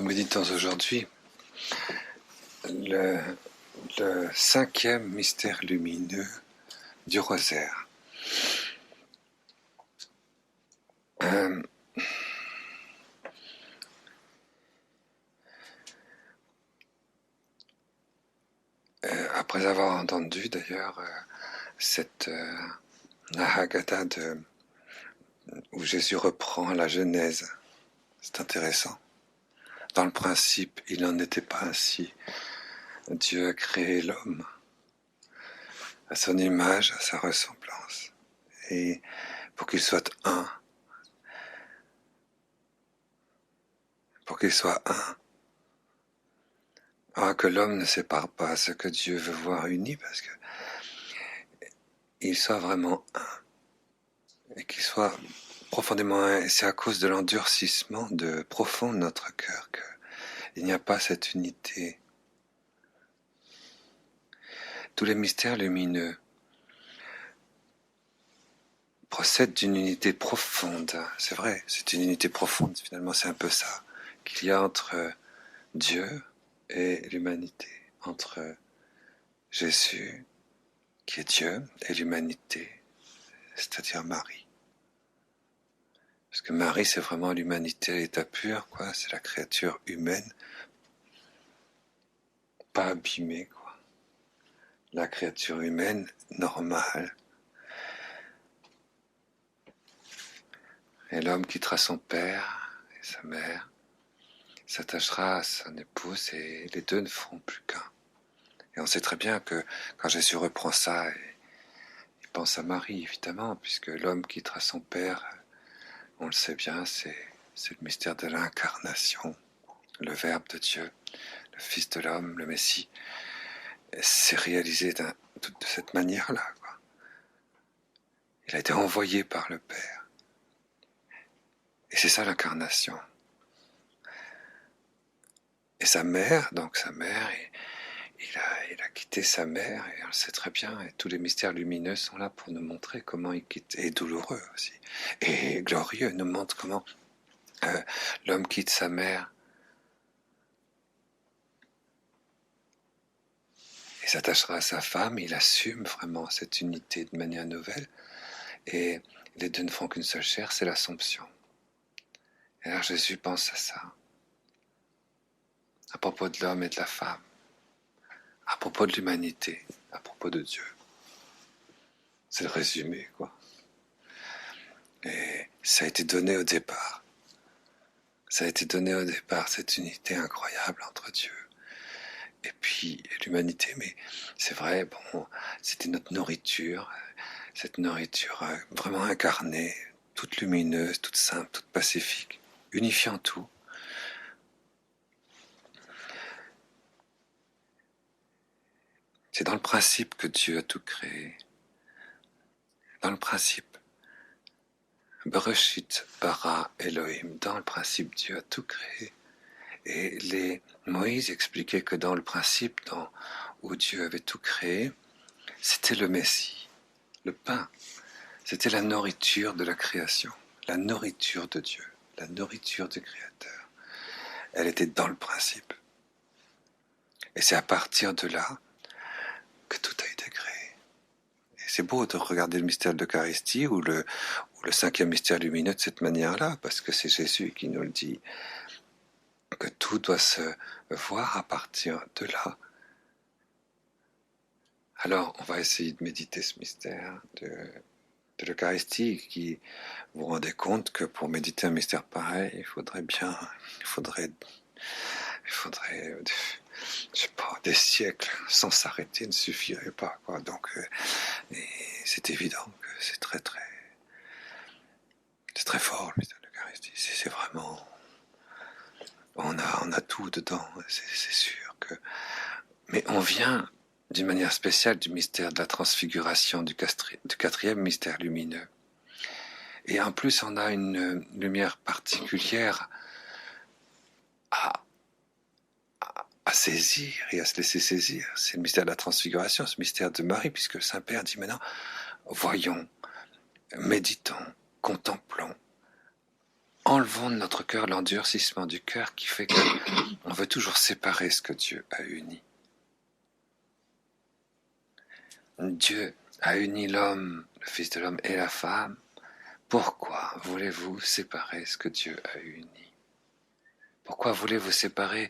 Nous méditons aujourd'hui le, le 5e mystère lumineux du rosaire. Après avoir entendu d'ailleurs cette Nahagata où Jésus reprend la Genèse, c'est intéressant. Dans le principe, il n'en était pas ainsi. Dieu a créé l'homme à son image, à sa ressemblance, et pour qu'il soit un, que l'homme ne sépare pas ce que Dieu veut voir uni, parce que il soit vraiment un, et qu'il soit profondément un. Et c'est à cause de l'endurcissement profond de notre cœur qu'il n'y a pas cette unité. Tous les mystères lumineux procèdent d'une unité profonde. C'est vrai, c'est une unité profonde, finalement c'est un peu ça qu'il y a entre Dieu et l'humanité, entre Jésus, qui est Dieu, et l'humanité, c'est-à-dire Marie. Parce que Marie, c'est vraiment l'humanité à l'état pur, quoi. C'est la créature humaine, pas abîmée, quoi. La créature humaine normale. Et l'homme quittera son père et sa mère, s'attachera à son épouse, et les deux ne feront plus qu'un. Et on sait très bien que quand Jésus reprend ça, il pense à Marie, évidemment, puisque l'homme quittera son père, on le sait bien, c'est le mystère de l'incarnation, le Verbe de Dieu, le Fils de l'homme, le Messie. C'est réalisé de cette manière-là, quoi. Il a été envoyé par le Père. Et c'est ça l'incarnation. Et sa mère, il a quitté sa mère, et on le sait très bien, et tous les mystères lumineux sont là pour nous montrer comment il quitte, et douloureux aussi, et glorieux, nous montre comment l'homme quitte sa mère et s'attachera à sa femme. Il assume vraiment cette unité de manière nouvelle, et les deux ne font qu'une seule chair, c'est l'Assomption. Et alors Jésus pense à ça, à propos de l'homme et de la femme, à propos de l'humanité, à propos de Dieu. C'est le résumé, quoi. Et ça a été donné au départ. Ça a été donné au départ, cette unité incroyable entre Dieu et puis l'humanité. Mais c'est vrai, bon, c'était notre nourriture, cette nourriture vraiment incarnée, toute lumineuse, toute simple, toute pacifique, unifiant tout. C'est dans le principe que Dieu a tout créé. Dans le principe. Bereshit bara Elohim. Dans le principe, Dieu a tout créé. Et Moïse expliquait que dans le principe où Dieu avait tout créé, c'était le Messie, le pain. C'était la nourriture de la création, la nourriture de Dieu, la nourriture du Créateur. Elle était dans le principe. Et c'est à partir de là que tout a été créé. Et c'est beau de regarder le mystère de l'Eucharistie ou le 5e mystère lumineux de cette manière-là, parce que c'est Jésus qui nous le dit, que tout doit se voir à partir de là. Alors, on va essayer de méditer ce mystère de l'Eucharistie, qui vous vous rendez compte que pour méditer un mystère pareil, il faudrait, je sais pas, des siècles sans s'arrêter ne suffirait pas, quoi. Donc, c'est évident que c'est très fort le mystère de l'Eucharistie. C'est vraiment, on a tout dedans, c'est sûr que. Mais on vient d'une manière spéciale du mystère de la transfiguration du 4e mystère lumineux. Et en plus, on a une lumière particulière à saisir et à se laisser saisir. C'est le mystère de la transfiguration, ce mystère de Marie, puisque le Saint-Père dit maintenant, voyons, méditons, contemplons, en enlevons de notre cœur l'endurcissement du cœur qui fait qu'on veut toujours séparer ce que Dieu a uni. Dieu a uni l'homme, le Fils de l'homme et la femme. Pourquoi voulez-vous séparer ce que Dieu a uni? Pourquoi voulez-vous séparer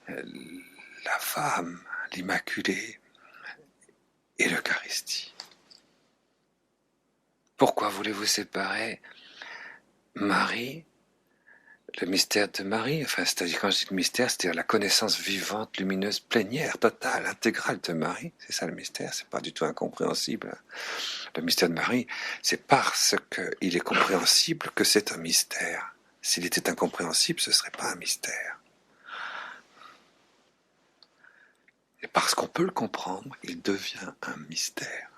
la femme, l'Immaculée et l'Eucharistie? Pourquoi voulez-vous séparer Marie, le mystère de Marie, enfin, c'est-à-dire quand je dis le mystère, c'est-à-dire la connaissance vivante, lumineuse, plénière, totale, intégrale de Marie. C'est ça le mystère, c'est pas du tout incompréhensible. Le mystère de Marie, c'est parce qu'il est compréhensible que c'est un mystère. S'il était incompréhensible, ce ne serait pas un mystère. Et parce qu'on peut le comprendre, il devient un mystère.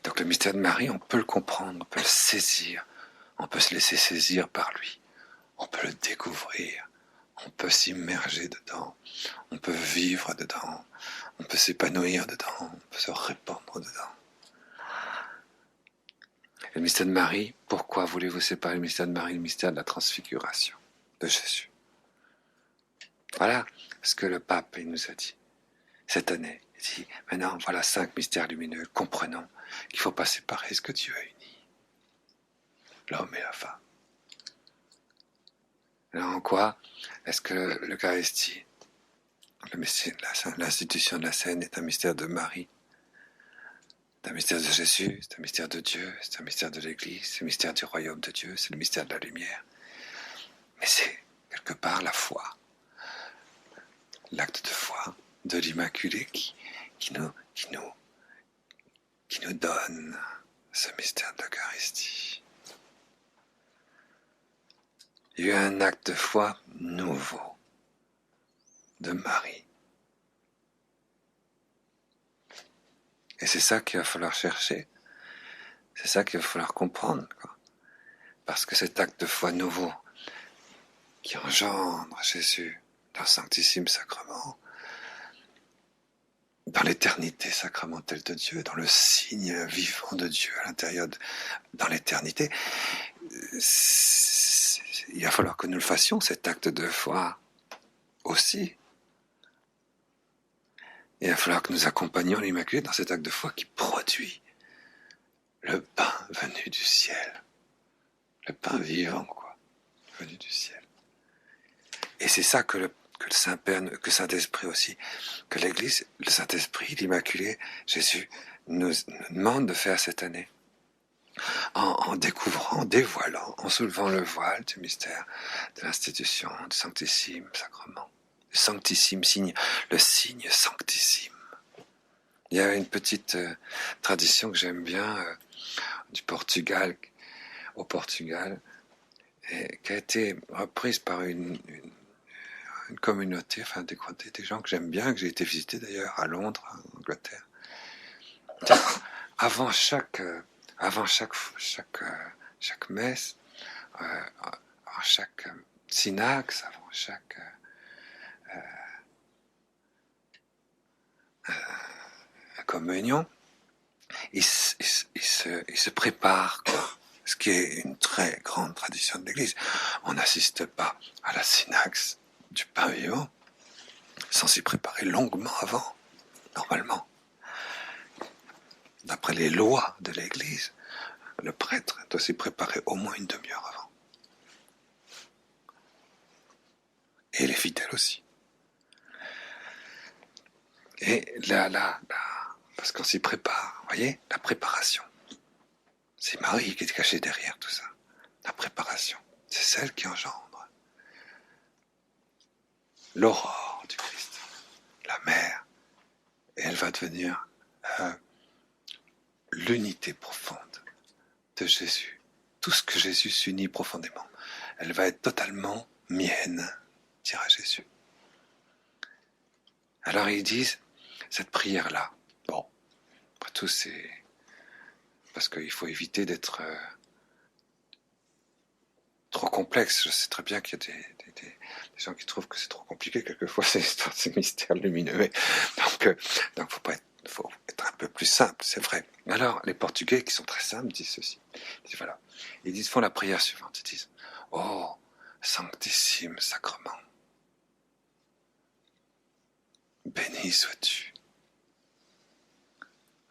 Donc le mystère de Marie, on peut le comprendre, on peut le saisir, on peut se laisser saisir par lui, on peut le découvrir, on peut s'immerger dedans, on peut vivre dedans, on peut s'épanouir dedans, on peut se répandre dedans. Le mystère de Marie, pourquoi voulez-vous séparer le mystère de Marie, le mystère de la transfiguration de Jésus? Voilà ce que le pape nous a dit cette année. Il dit, maintenant, voilà 5 mystères lumineux, comprenons qu'il ne faut pas séparer ce que Dieu a uni, l'homme et la femme. Alors en quoi est-ce que l'Eucharistie, l'institution de la scène est un mystère de Marie, c'est un mystère de Jésus, c'est un mystère de Dieu, c'est un mystère de l'Église, c'est le mystère du royaume de Dieu, c'est le mystère de la lumière. Mais c'est quelque part la foi, l'acte de foi de l'Immaculée qui nous donne ce mystère de l'Eucharistie. Il y a eu un acte de foi nouveau de Marie. Et c'est ça qu'il va falloir chercher. C'est ça qu'il va falloir comprendre, quoi. Parce que cet acte de foi nouveau qui engendre Jésus dans le Sanctissime Sacrement, dans l'éternité sacramentelle de Dieu, dans le signe vivant de Dieu à l'intérieur, dans l'éternité, il va falloir que nous le fassions, cet acte de foi aussi. Il va falloir que nous accompagnions l'Immaculée dans cet acte de foi qui produit le pain venu du ciel. Le pain vivant, quoi, venu du ciel. Et c'est ça que le Saint-Père, que Saint-Esprit aussi, que l'Église, le Saint-Esprit, l'Immaculée, Jésus, nous demande de faire cette année. En découvrant, en dévoilant, en soulevant le voile du mystère de l'institution du Sanctissime Sacrement. Le Sanctissime signe, le signe Sanctissime. Il y a une petite tradition que j'aime bien du Portugal, au Portugal, et qui a été reprise par une communauté, enfin des gens que j'aime bien, que j'ai été visiter d'ailleurs à Londres, en Angleterre. Avant chaque messe, avant chaque synaxe, avant chaque communion, il se prépare, quoi. Ce qui est une très grande tradition de l'Église. On n'assiste pas à la synaxe du pain vivant sans s'y préparer longuement avant, normalement. D'après les lois de l'Église, le prêtre doit s'y préparer au moins une demi-heure avant. Et les fidèles aussi. Et là, parce qu'on s'y prépare, vous voyez, la préparation. C'est Marie qui est cachée derrière tout ça. La préparation, c'est celle qui engendre l'aurore du Christ, la mère. Et elle va devenir l'unité profonde de Jésus. Tout ce que Jésus s'unit profondément. Elle va être totalement mienne, dira Jésus. Alors ils disent, cette prière-là, bon, après tout c'est parce qu'il faut éviter d'être trop complexe. Je sais très bien qu'il y a des gens qui trouvent que c'est trop compliqué quelquefois, ces histoires, ces mystères lumineux. Donc faut pas être Il faut être un peu plus simple, c'est vrai. Alors, les Portugais, qui sont très simples, disent ceci. Ils disent, voilà. Font la prière suivante. Ils disent, oh, sanctissime sacrement, béni sois-tu,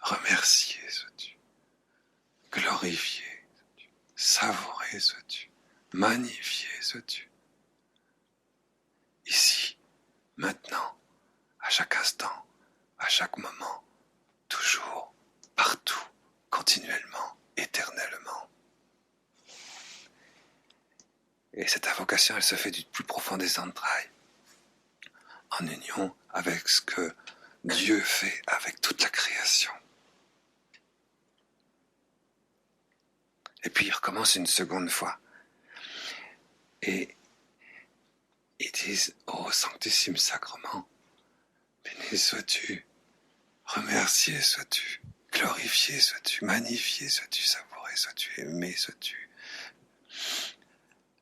remercié sois-tu, glorifié sois-tu, savouré sois-tu, magnifié sois-tu. Ici, maintenant, à chaque instant, à chaque moment, toujours, partout, continuellement, éternellement. Et cette invocation, elle se fait du plus profond des entrailles, en union avec ce que Dieu fait avec toute la création. Et puis il recommence une seconde fois. Et ils disent, ô sanctissime sacrement, béni sois-tu, remercié sois-tu, glorifié sois-tu, magnifié sois-tu, savouré sois-tu, aimé sois-tu,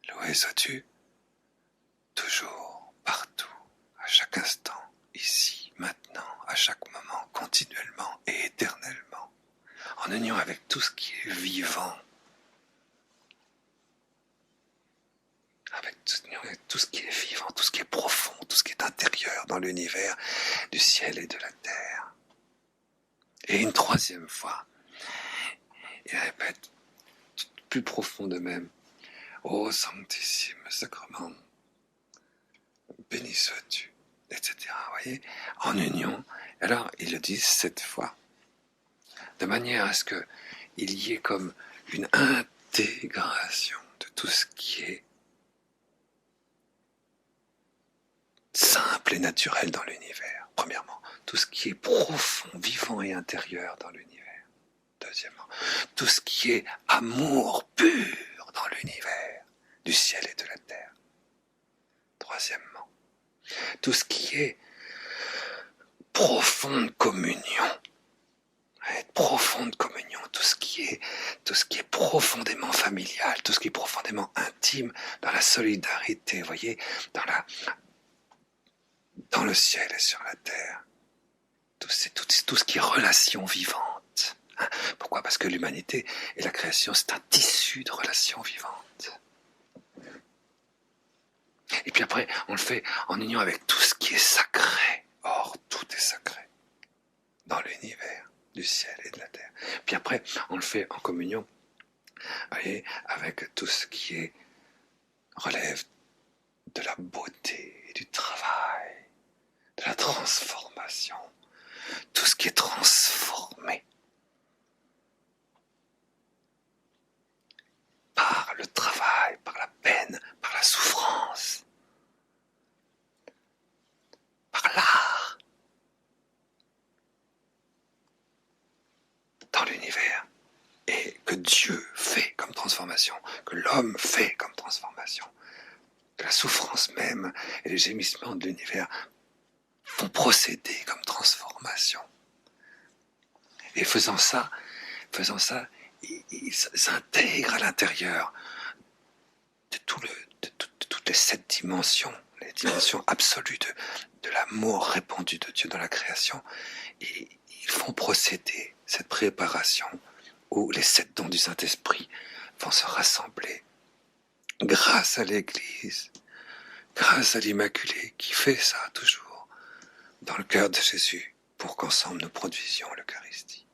loué sois-tu, toujours, partout, à chaque instant, ici, maintenant, à chaque moment, continuellement et éternellement, en union avec tout ce qui est vivant, avec tout ce qui est vivant, tout ce qui est profond, tout ce qui est intérieur dans l'univers du ciel et de la terre. Et une troisième fois, il répète plus profond de même, ô sanctissime sacrement, béni sois-tu, etc. Vous voyez, en union. Alors, ils le disent 7 fois, de manière à ce qu'il y ait comme une intégration de tout ce qui est simple et naturel dans l'univers, premièrement. Tout ce qui est profond, vivant et intérieur dans l'univers. Deuxièmement, tout ce qui est amour pur dans l'univers, du ciel et de la terre. Troisièmement, tout ce qui est profonde communion. Profonde communion, tout ce qui est profondément familial, tout ce qui est profondément intime, dans la solidarité, vous voyez, dans le ciel et sur la terre. Tout ce qui est relation vivante. Pourquoi ? Parce que l'humanité et la création, c'est un tissu de relations vivantes. Et puis après, on le fait en union avec tout ce qui est sacré. Or, tout est sacré dans l'univers du ciel et de la terre. Puis après, on le fait en communion, voyez, avec tout ce qui relève de la beauté et du travail, de la transformation, tout ce qui est transformé par le travail, par la peine, par la souffrance, par l'art, dans l'univers, et que Dieu fait comme transformation, que l'homme fait comme transformation, que la souffrance même et les gémissements de l'univers font procéder comme transformation. Et faisant ça, ils s'intègrent à l'intérieur de toutes les 7 dimensions, les dimensions absolues de l'amour répandu de Dieu dans la création, et ils font procéder cette préparation où les 7 dons du Saint-Esprit vont se rassembler grâce à l'Église, grâce à l'Immaculée qui fait ça toujours dans le cœur de Jésus pour qu'ensemble nous produisions l'Eucharistie.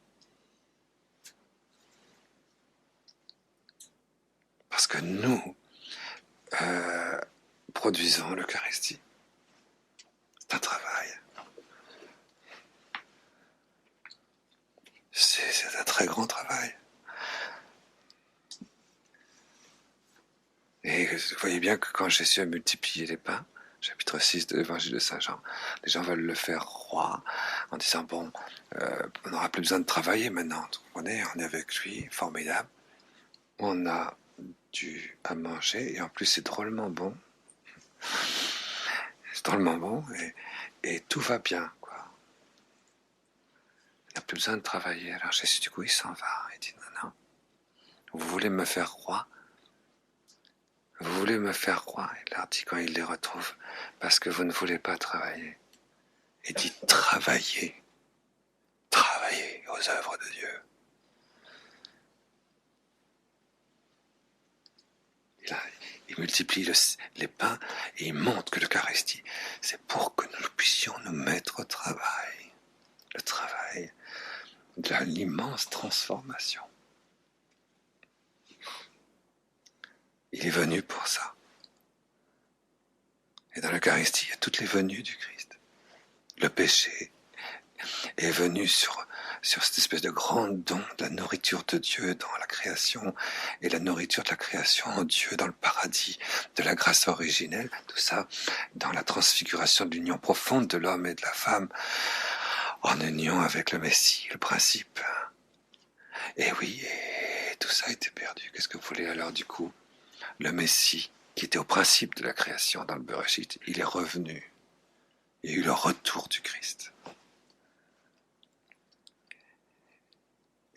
Parce que nous produisons l'Eucharistie. C'est un travail. C'est un très grand travail. Et vous voyez bien que quand Jésus a multiplié les pains, chapitre 6 de l'évangile de Saint Jean, les gens veulent le faire roi en disant, bon, on n'aura plus besoin de travailler maintenant. On est avec lui, formidable. On a à manger, et en plus c'est drôlement bon. C'est drôlement bon, et tout va bien, quoi. Il n'a plus besoin de travailler. Alors Jésus, du coup, il s'en va. Il dit, non, vous voulez me faire roi ? Vous voulez me faire roi ? Il leur dit quand il les retrouve, parce que vous ne voulez pas travailler. Il dit, travaillez. travailler aux œuvres de Dieu. Et là, il multiplie les pains et il montre que l'Eucharistie, c'est pour que nous puissions nous mettre au travail. Le travail de l'immense transformation. Il est venu pour ça. Et dans l'Eucharistie, il y a toutes les venues du Christ. Le péché est venu sur cette espèce de grand don de la nourriture de Dieu dans la création et la nourriture de la création en Dieu dans le paradis, de la grâce originelle, tout ça dans la transfiguration de l'union profonde de l'homme et de la femme en union avec le Messie, le principe. Et oui, et tout ça a été perdu. Qu'est-ce que vous voulez alors du coup? Le Messie, qui était au principe de la création dans le Bereshit, il est revenu. Il y a eu le retour du Christ.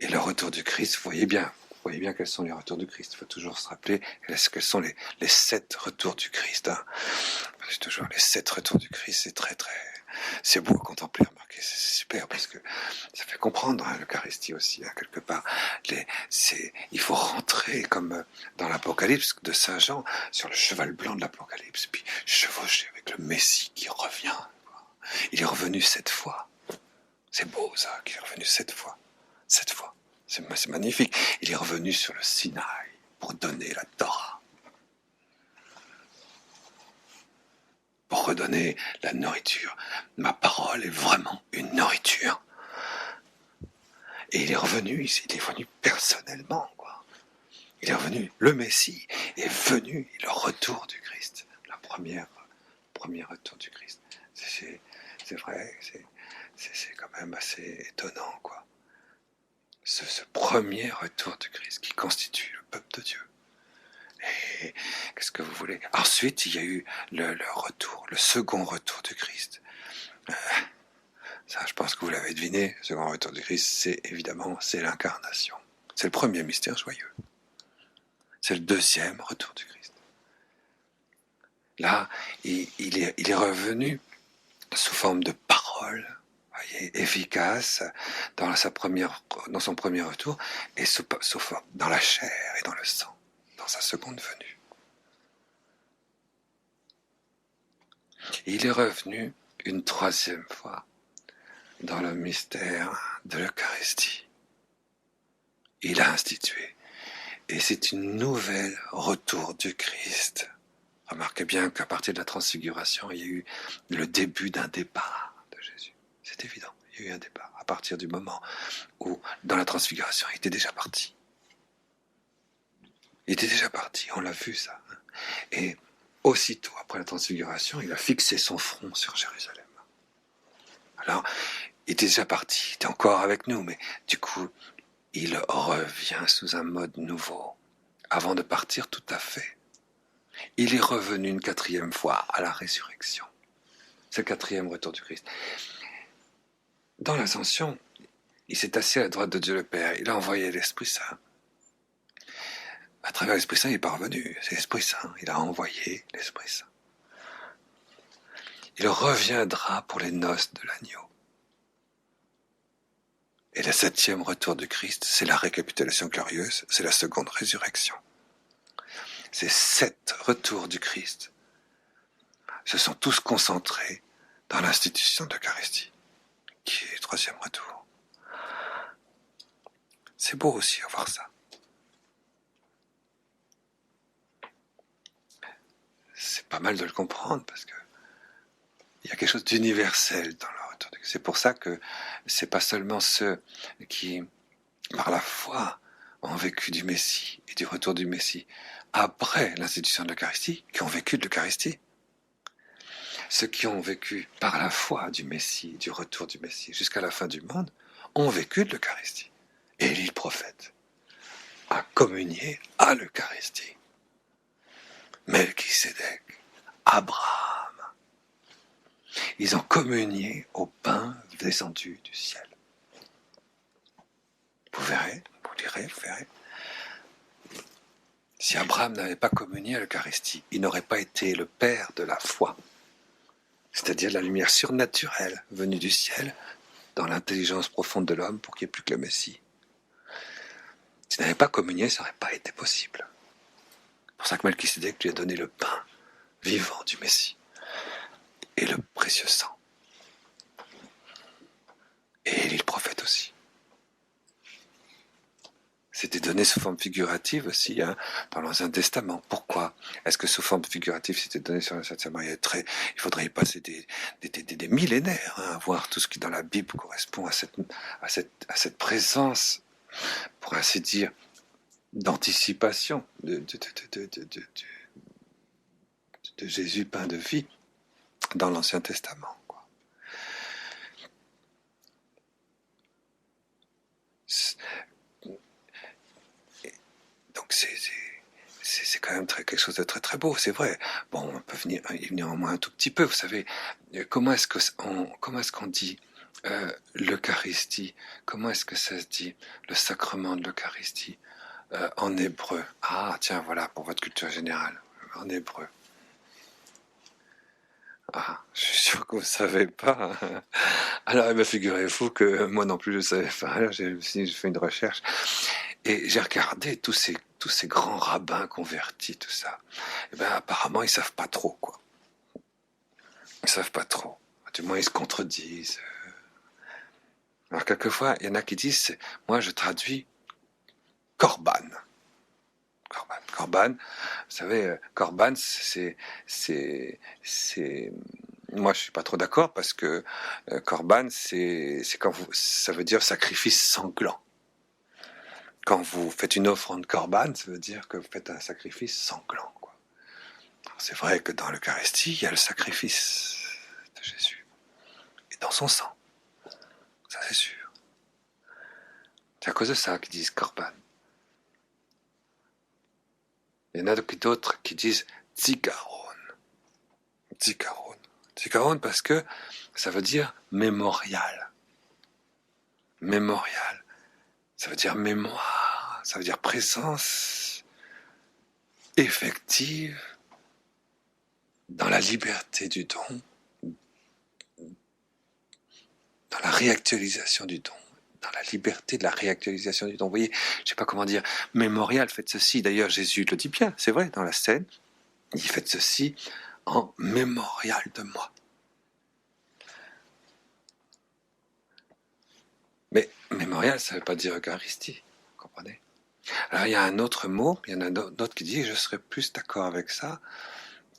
Et le retour du Christ, vous voyez bien quels sont les retours du Christ. Il faut toujours se rappeler quels sont les 7 retours du Christ. Hein. C'est toujours les 7 retours du Christ, c'est beau à contempler, remarquez, c'est super parce que ça fait comprendre l'Eucharistie aussi, hein, quelque part. Il faut rentrer comme dans l'Apocalypse de Saint Jean sur le cheval blanc de l'Apocalypse, puis chevaucher avec le Messie qui revient. Il est revenu 7 fois. C'est beau ça, qu'il est revenu 7 fois. 7 fois. C'est magnifique. Il est revenu sur le Sinaï pour donner la Torah. Pour redonner la nourriture. Ma parole est vraiment une nourriture. Et il est revenu personnellement, quoi. Il est revenu, le Messie est venu, le retour du Christ. Le premier retour du Christ. C'est vrai, c'est quand même assez étonnant, quoi. Ce premier retour du Christ qui constitue le peuple de Dieu. Et qu'est-ce que vous voulez? Ensuite, il y a eu le second retour du Christ. Ça, je pense que vous l'avez deviné, le second retour du Christ, c'est l'incarnation. C'est le premier mystère joyeux. C'est le deuxième retour du Christ. Là, il est revenu sous forme de parole, voyez, efficace dans son premier retour, et dans la chair et dans le sang, dans sa seconde venue. Et il est revenu une troisième fois dans le mystère de l'Eucharistie. Il a institué. Et c'est une nouvelle retour du Christ. Remarquez bien qu'à partir de la transfiguration, il y a eu le début d'un départ de Jésus. C'est évident, il y a eu un départ. À partir du moment où, dans la transfiguration, il était déjà parti. Il était déjà parti, on l'a vu ça. Et aussitôt après la transfiguration, il a fixé son front sur Jérusalem. Alors, il était déjà parti, il était encore avec nous, mais du coup, il revient sous un mode nouveau, avant de partir tout à fait. Il est revenu une 4e fois à la résurrection. C'est le 4e retour du Christ. Dans l'ascension, il s'est assis à la droite de Dieu le Père, il a envoyé l'Esprit Saint. À travers l'Esprit Saint, il n'est pas revenu, c'est l'Esprit Saint, il a envoyé l'Esprit Saint. Il reviendra pour les noces de l'agneau. Et le 7e retour du Christ, c'est la récapitulation glorieuse, c'est la seconde résurrection. Ces 7 retours du Christ se sont tous concentrés dans l'institution de l'Eucharistie, qui est le 3e retour. C'est beau aussi à voir ça. C'est pas mal de le comprendre parce que il y a quelque chose d'universel dans le retour du Christ. C'est pour ça que c'est pas seulement ceux qui, par la foi, ont vécu du Messie et du retour du Messie après l'institution de l'Eucharistie, qui ont vécu de l'Eucharistie. Ceux qui ont vécu par la foi du Messie, du retour du Messie, jusqu'à la fin du monde, ont vécu de l'Eucharistie. Élie le prophète a communié à l'Eucharistie. Melchisédek, Abraham, ils ont communié au pain descendu du ciel. Vous verrez, vous lirez, vous verrez. Si Abraham n'avait pas communié à l'Eucharistie, il n'aurait pas été le père de la foi, c'est-à-dire la lumière surnaturelle venue du ciel dans l'intelligence profonde de l'homme pour qu'il n'y ait plus que le Messie. S'il n'avait pas communié, ça n'aurait pas été possible. C'est pour ça que Melchisédek lui a donné le pain vivant du Messie et le précieux sang. Et Élie le prophète aussi. C'était donné sous forme figurative aussi dans l'Ancien Testament. Pourquoi est-ce que sous forme figurative c'était donné sur l'Ancien Testament? Il faudrait y passer des millénaires à voir tout ce qui dans la Bible correspond à cette présence, pour ainsi dire, d'anticipation de Jésus pain de vie dans l'Ancien Testament. Donc c'est quand même quelque chose de très très beau, c'est vrai. Bon, on peut y venir au moins un tout petit peu. Vous savez, comment est-ce qu'on dit l'Eucharistie? Comment est-ce que ça se dit, le sacrement de l'Eucharistie en hébreu? Ah, tiens, voilà, pour votre culture générale, en hébreu. Ah, je suis sûr que vous ne savez pas. Alors, figurez-vous que moi non plus je ne savais pas. Alors, j'ai fait une recherche et j'ai regardé tous ces grands rabbins convertis, tout ça. Et apparemment, ils ne savent pas trop, quoi. Ils ne savent pas trop. Du moins, ils se contredisent. Alors, quelquefois, il y en a qui disent, moi, je traduis Corban. Corban, vous savez, Corban, moi, je suis pas trop d'accord parce que Corban, c'est ça veut dire sacrifice sanglant. Quand vous faites une offrande Corban, ça veut dire que vous faites un sacrifice sanglant, quoi. C'est vrai que dans l'Eucharistie, il y a le sacrifice de Jésus et dans son sang, ça c'est sûr. C'est à cause de ça qu'ils disent Corban. Il y en a d'autres qui disent Zikaron. Zikaron parce que ça veut dire mémorial. Mémorial. Ça veut dire mémoire. Ça veut dire présence effective dans la liberté du don, dans la réactualisation du don. Dans la liberté de la réactualisation du don. Vous voyez, je ne sais pas comment dire, mémorial, faites ceci. D'ailleurs, Jésus le dit bien, c'est vrai, dans la scène. Il fait ceci en mémorial de moi. Mais mémorial, ça ne veut pas dire Eucharistie, vous comprenez? Alors il y a un autre mot, il y en a d'autres qui disent, je serais plus d'accord avec ça,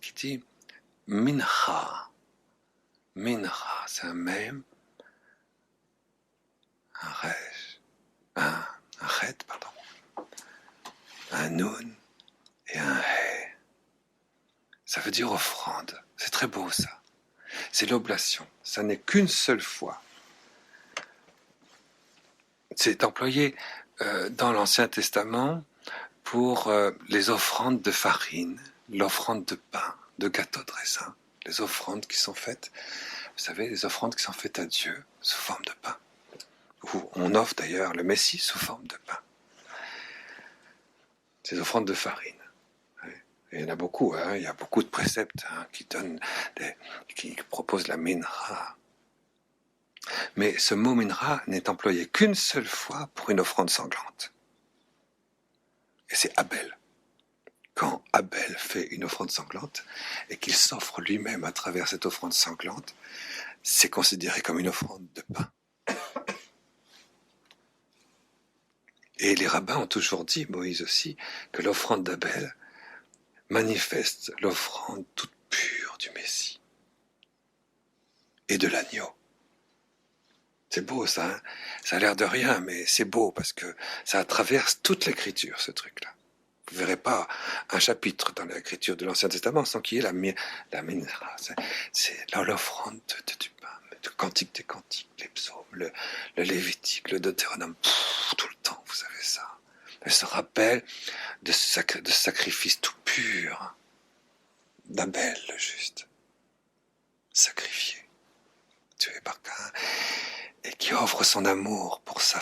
qui dit mincha. Mincha, c'est un même, un rej, un red, pardon, un nun et un he. Ça veut dire offrande. C'est très beau ça. C'est l'oblation. Ça n'est qu'une seule fois. C'est employé dans l'Ancien Testament pour les offrandes de farine, l'offrande de pain, de gâteau de raisin, les offrandes qui sont faites, vous savez, les offrandes qui sont faites à Dieu sous forme de pain. Où on offre d'ailleurs le Messie sous forme de pain. Ces offrandes de farine. Et il y en a beaucoup, il y a beaucoup de préceptes qui proposent la mincha. Mais ce mot mincha n'est employé qu'une seule fois pour une offrande sanglante. Et c'est Abel. Quand Abel fait une offrande sanglante et qu'il s'offre lui-même à travers cette offrande sanglante, c'est considéré comme une offrande de pain. Et les rabbins ont toujours dit, Moïse aussi, que l'offrande d'Abel manifeste l'offrande toute pure du Messie et de l'agneau. C'est beau ça, hein? Ça a l'air de rien, mais c'est beau parce que ça traverse toute l'écriture, ce truc-là. Vous ne verrez pas un chapitre dans l'écriture de l'Ancien Testament sans qu'il y ait la mincha. C'est l'offrande du pain, le cantique des cantiques, les psaumes, le Lévitique, le Deutéronome, tout le temps, vous savez ça. Elle se rappelle de ce sacrifice tout pur d'Abel, le juste, sacrifié, tué par Caïn, et qui offre son amour pour sa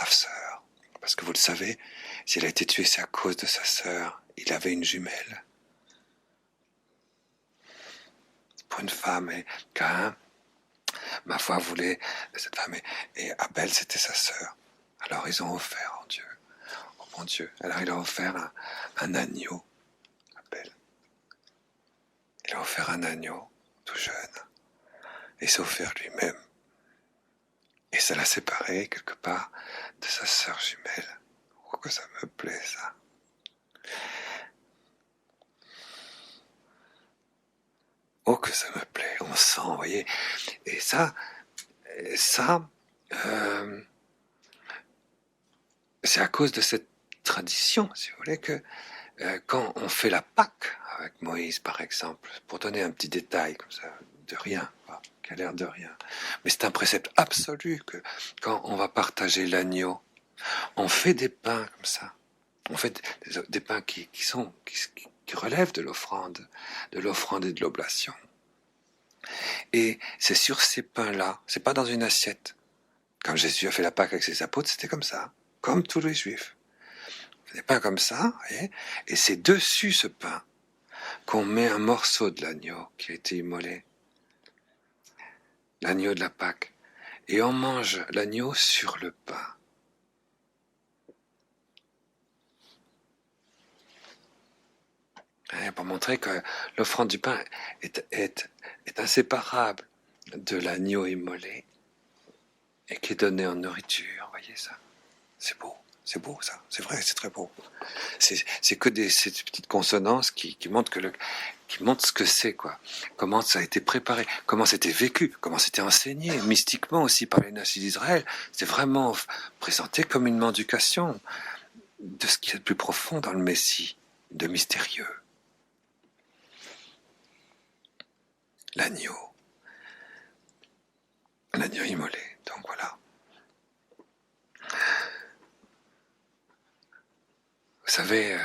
sœur. Parce que vous le savez, s'il a été tué, c'est à cause de sa sœur. Il avait une jumelle. Pour une femme, et Caïn Ma foi voulait cette femme, et Abel, c'était sa sœur. Alors ils ont offert en Dieu, au bon Dieu. Alors il a offert un agneau, Abel. Il a offert un agneau, tout jeune, et s'est offert lui-même. Et ça l'a séparé, quelque part, de sa sœur jumelle. Oh, que ça me plaît, ça. Oh, que ça me plaît, on sent, vous voyez. Et ça, euh, c'est à cause de cette tradition, si vous voulez, que quand on fait la Pâque avec Moïse, par exemple, pour donner un petit détail comme ça, de rien, qui a l'air de rien, mais c'est un précepte absolu que quand on va partager l'agneau, on fait des pains comme ça. On fait des pains qui relèvent de l'offrande et de l'oblation. Et c'est sur ces pains-là, c'est pas dans une assiette. Quand Jésus a fait la Pâque avec ses apôtres, c'était comme ça, comme tous les Juifs. Des pains comme ça, voyez, et c'est dessus ce pain qu'on met un morceau de l'agneau qui a été immolé, l'agneau de la Pâque, et on mange l'agneau sur le pain. Et pour montrer que l'offrande du pain est inséparable de l'agneau immolé et qui est donné en nourriture, voyez ça, c'est beau ça, c'est vrai, c'est très beau. C'est que ces petites consonances qui montrent qui montrent ce que c'est, quoi. Comment ça a été préparé, comment c'était vécu, comment c'était enseigné, mystiquement aussi par les nations d'Israël. C'est vraiment présenté comme une mendication de ce qui est le plus profond dans le Messie, de mystérieux. L'agneau immolé, donc voilà. Vous savez,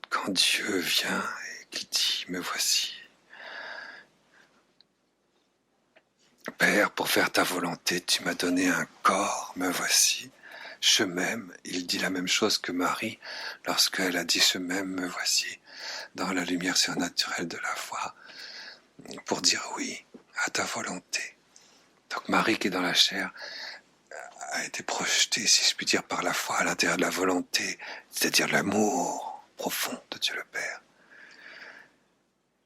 quand Dieu vient et qu'il dit « Me voici », Père, pour faire ta volonté, tu m'as donné un corps, me voici. Je m'aime, il dit la même chose que Marie lorsqu'elle a dit « Je m'aime, me voici » dans la lumière surnaturelle de la foi, pour dire oui à ta volonté. Donc Marie qui est dans la chair a été projetée, si je puis dire, par la foi à l'intérieur de la volonté, c'est-à-dire l'amour profond de Dieu le Père.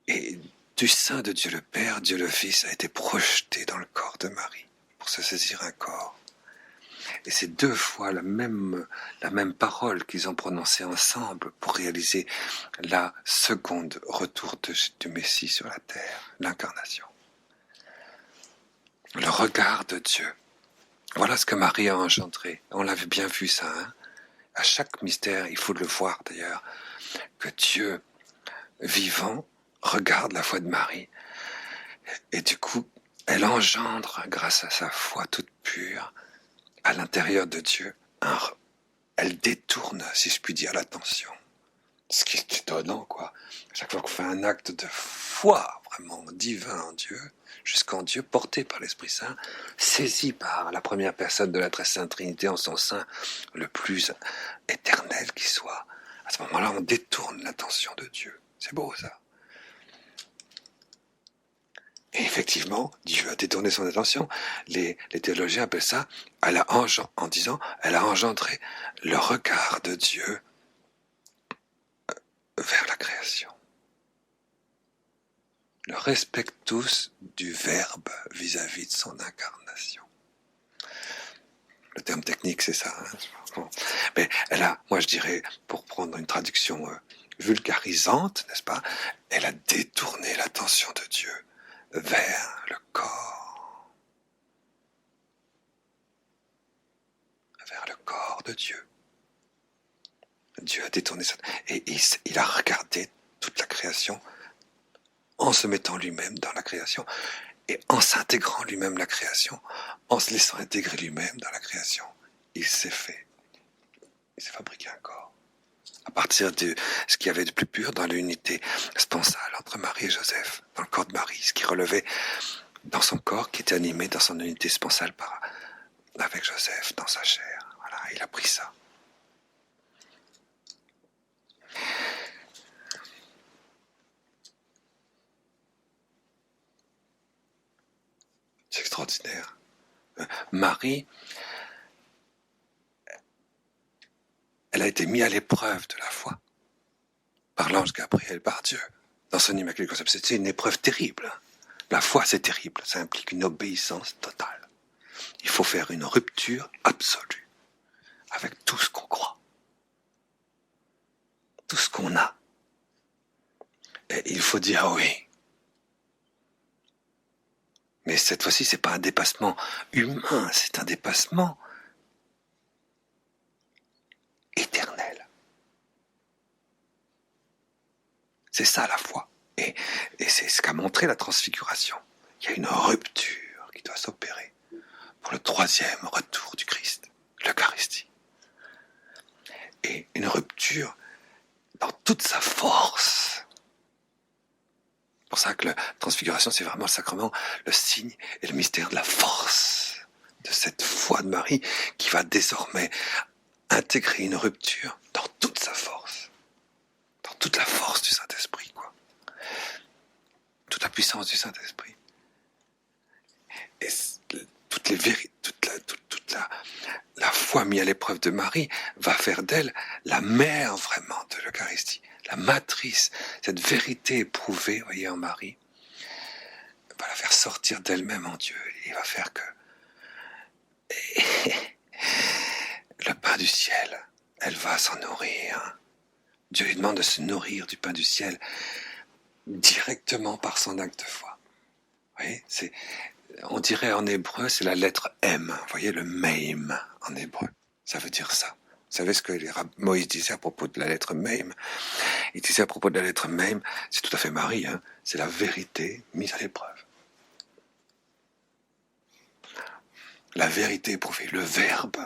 Et du sein de Dieu le Père, Dieu le Fils a été projeté dans le corps de Marie pour se saisir un corps. Et c'est deux fois la même parole qu'ils ont prononcée ensemble pour réaliser la seconde retour du Messie sur la terre, l'incarnation. Le regard de Dieu. Voilà ce que Marie a engendré. On l'avait bien vu ça. À chaque mystère, il faut le voir d'ailleurs, que Dieu vivant regarde la foi de Marie. Et du coup, elle engendre, grâce à sa foi toute pure, à l'intérieur de Dieu, elle détourne, si je puis dire, l'attention. Ce qui est étonnant, quoi. Chaque fois qu'on fait un acte de foi, vraiment divin en Dieu, jusqu'en Dieu, porté par l'Esprit Saint, saisi par la première personne de la Très Sainte Trinité en son sein, le plus éternel qui soit, à ce moment-là, on détourne l'attention de Dieu. C'est beau, ça. Et effectivement, Dieu a détourné son attention. Les théologiens appellent ça, en disant, elle a engendré le regard de Dieu vers la création. Le respectus du Verbe vis-à-vis de son incarnation. Le terme technique, c'est ça. Bon. Mais elle a, moi je dirais, pour prendre une traduction vulgarisante, n'est-ce pas, elle a détourné l'attention de Dieu vers le corps. Vers le corps de Dieu. Dieu a détourné ça. Et il a regardé toute la création en se mettant lui-même dans la création et en s'intégrant lui-même la création, en se laissant intégrer lui-même dans la création. Il s'est fabriqué un corps. À partir de ce qu'il y avait de plus pur dans l'unité sponsale entre Marie et Joseph, dans le corps de Marie, ce qui relevait dans son corps, qui était animé dans son unité sponsale avec Joseph, dans sa chair. Voilà, il a pris ça. C'est extraordinaire. Marie, elle a été mise à l'épreuve de la foi par l'ange Gabriel, par Dieu, dans son Immaculée Conception. C'est une épreuve terrible. La foi, c'est terrible. Ça implique une obéissance totale. Il faut faire une rupture absolue avec tout ce qu'on croit, tout ce qu'on a. Et il faut dire oui. Mais cette fois-ci, c'est pas un dépassement humain, c'est un dépassement éternel. C'est ça la foi. Et c'est ce qu'a montré la transfiguration. Il y a une rupture qui doit s'opérer pour le troisième retour du Christ, l'Eucharistie. Et une rupture dans toute sa force. C'est pour ça que la transfiguration, c'est vraiment le sacrement, le signe et le mystère de la force de cette foi de Marie qui va désormais intégrer une rupture dans toute sa force, dans toute la force du Saint-Esprit, quoi. Toute la puissance du Saint-Esprit. Et toute la foi mise à l'épreuve de Marie va faire d'elle la mère vraiment de l'Eucharistie, la matrice, cette vérité éprouvée, vous voyez, en Marie, va la faire sortir d'elle-même en Dieu. Et il va faire que le pain du ciel, elle va s'en nourrir. Dieu lui demande de se nourrir du pain du ciel directement par son acte de foi. Vous voyez, on dirait en hébreu, c'est la lettre M. Vous voyez, le Meim en hébreu. Ça veut dire ça. Vous savez ce que Moïse disait à propos de la lettre Meim? Il disait à propos de la lettre Meim, c'est tout à fait Marie, hein, c'est la vérité mise à l'épreuve. La vérité éprouvée, le verbe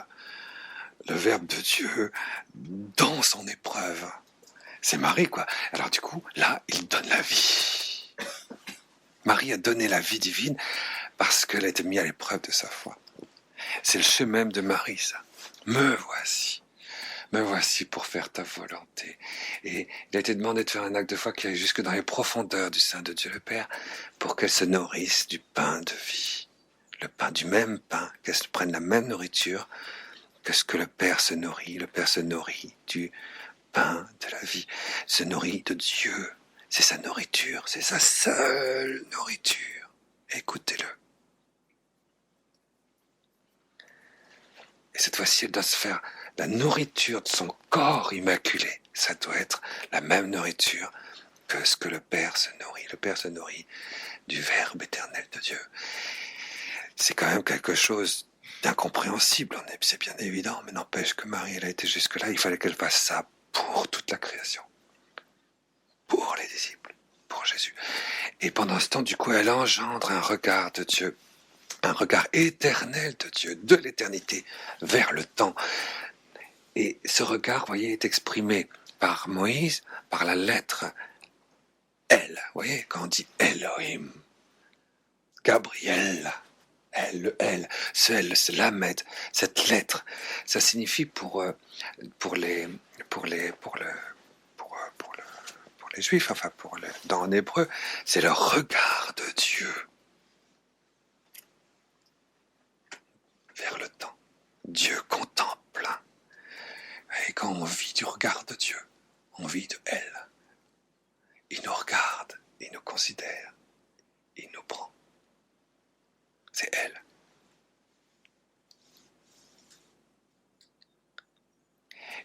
de Dieu dans son épreuve. C'est Marie, quoi. Alors du coup, là, il donne la vie. Marie a donné la vie divine parce qu'elle a été mise à l'épreuve de sa foi. C'est le chemin de Marie, ça. Me voici pour faire ta volonté. Et il a été demandé de faire un acte de foi qui aille jusque dans les profondeurs du sein de Dieu le Père pour qu'elle se nourrisse du pain de vie. Le pain, du même pain, qu'elle prenne la même nourriture que ce que le Père se nourrit. Le Père se nourrit du pain de la vie, se nourrit de Dieu. C'est sa nourriture, c'est sa seule nourriture. Écoutez-le. Et cette fois-ci, elle doit se faire la nourriture de son corps immaculé. Ça doit être la même nourriture que ce que le Père se nourrit. Le Père se nourrit du Verbe éternel de Dieu. C'est quand même quelque chose d'incompréhensible, c'est bien évident, mais n'empêche que Marie, elle a été jusque-là, il fallait qu'elle fasse ça pour toute la création, pour les disciples, pour Jésus. Et pendant ce temps, du coup, elle engendre un regard de Dieu, un regard éternel de Dieu, de l'éternité vers le temps. Et ce regard, vous voyez, est exprimé par Moïse, par la lettre L. Vous voyez, quand on dit Elohim, Gabriel, L, ce L, c'est Lamed, cette lettre, ça signifie pour les Juifs, enfin en hébreu, c'est le regard de Dieu vers le temps. Dieu contemple. Et quand on vit du regard de Dieu, on vit de elle. Il nous regarde, il nous considère, il nous prend. C'est elle.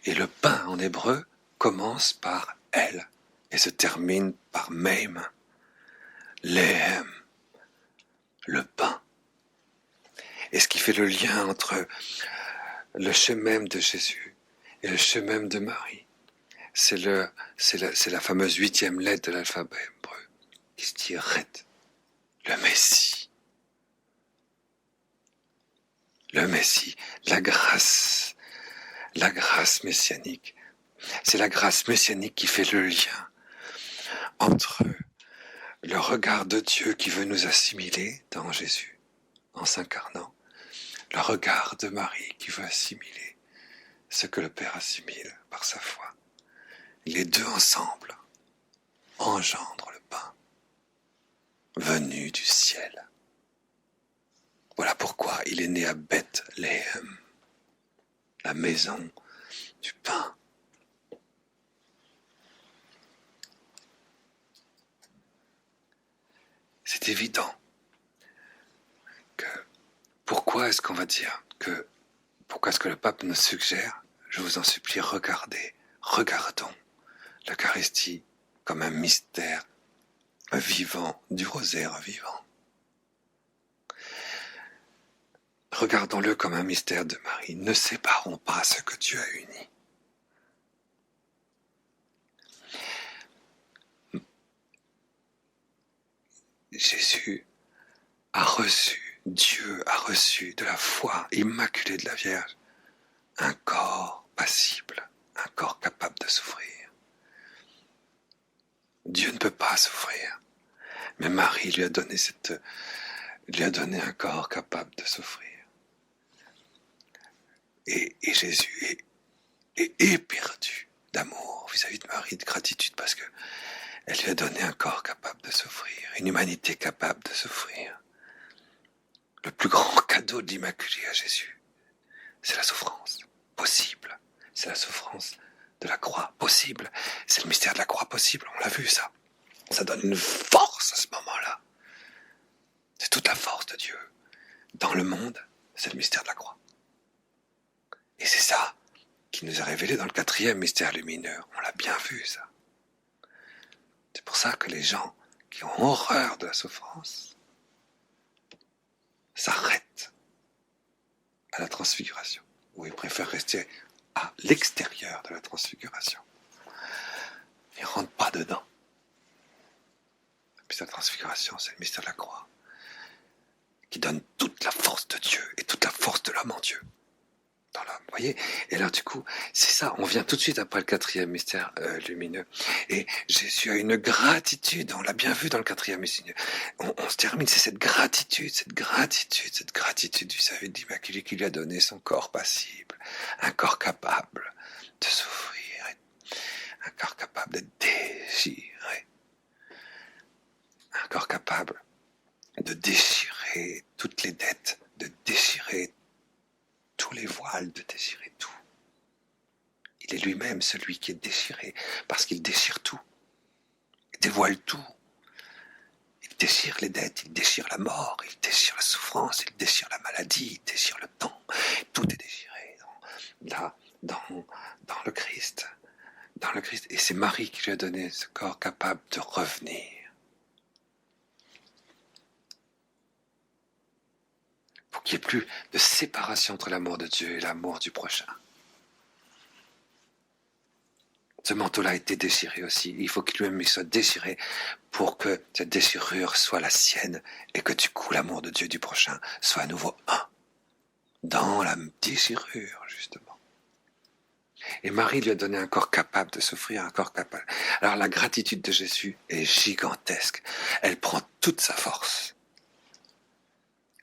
Et le pain en hébreu commence par elle et se termine par Meim, Lehem, le pain. Et ce qui fait le lien entre le chemin de Jésus et le chemin de Marie, c'est la fameuse 8e lettre de l'alphabet hébreu qui se dit Ret, le Messie. Le Messie, la grâce messianique. C'est la grâce messianique qui fait le lien entre le regard de Dieu qui veut nous assimiler dans Jésus, en s'incarnant, le regard de Marie qui veut assimiler ce que le Père assimile par sa foi. Les deux ensemble engendrent le pain venu du ciel. il est né à Bethléem, la maison du pain. C'est évident que pourquoi est-ce qu'on va dire que pourquoi est-ce que le pape nous suggère, je vous en supplie, regardons l'Eucharistie comme un mystère vivant, du rosaire vivant. Regardons-le comme un mystère de Marie. Ne séparons pas ce que Dieu a uni. Jésus a reçu, Dieu a reçu de la foi immaculée de la Vierge un corps passible, un corps capable de souffrir. Dieu ne peut pas souffrir, mais Marie lui a donné un corps capable de souffrir. Et Jésus est éperdu d'amour vis-à-vis de Marie, de gratitude, parce que elle lui a donné un corps capable de souffrir, une humanité capable de souffrir. Le plus grand cadeau de l'Immaculée à Jésus, c'est la souffrance possible. C'est la souffrance de la croix possible. C'est le mystère de la croix possible, on l'a vu ça. Ça donne une force à ce moment-là. C'est toute la force de Dieu. Dans le monde, c'est le mystère de la croix. Et c'est ça qui nous est révélé dans le 4e mystère lumineux. On l'a bien vu ça. C'est pour ça que les gens qui ont horreur de la souffrance s'arrêtent à la transfiguration, ou ils préfèrent rester à l'extérieur de la transfiguration. Ils ne rentrent pas dedans. Et puis la transfiguration, c'est le mystère de la croix, qui donne toute la force de Dieu et toute la force de l'homme en Dieu. Dans l'homme, vous voyez. Et alors du coup, c'est ça, on vient tout de suite après le 4e mystère lumineux. Et Jésus a une gratitude, on l'a bien vu dans le 4e mystère. On se termine, c'est cette gratitude vis-à-vis de l'Immaculée qui lui a donné son corps passible, un corps capable de souffrir, un corps capable de désirer, un corps capable de déchirer toutes les dettes, de déchirer tous les voiles, de déchirer tout. Il est lui-même celui qui est déchiré, parce qu'il déchire tout. Il dévoile tout. Il déchire les dettes, il déchire la mort, il déchire la souffrance, il déchire la maladie, il déchire le temps. Tout est déchiré dans le Christ. Dans le Christ. Et c'est Marie qui lui a donné ce corps capable de revenir. Pour qu'il n'y ait plus de séparation entre l'amour de Dieu et l'amour du prochain. Ce manteau-là a été déchiré aussi. Il faut qu'il lui-même soit déchiré pour que cette déchirure soit la sienne et que du coup l'amour de Dieu et du prochain soit à nouveau un. Dans la déchirure, justement. Et Marie lui a donné un corps capable de souffrir, un corps capable. Alors la gratitude de Jésus est gigantesque. Elle prend toute sa force.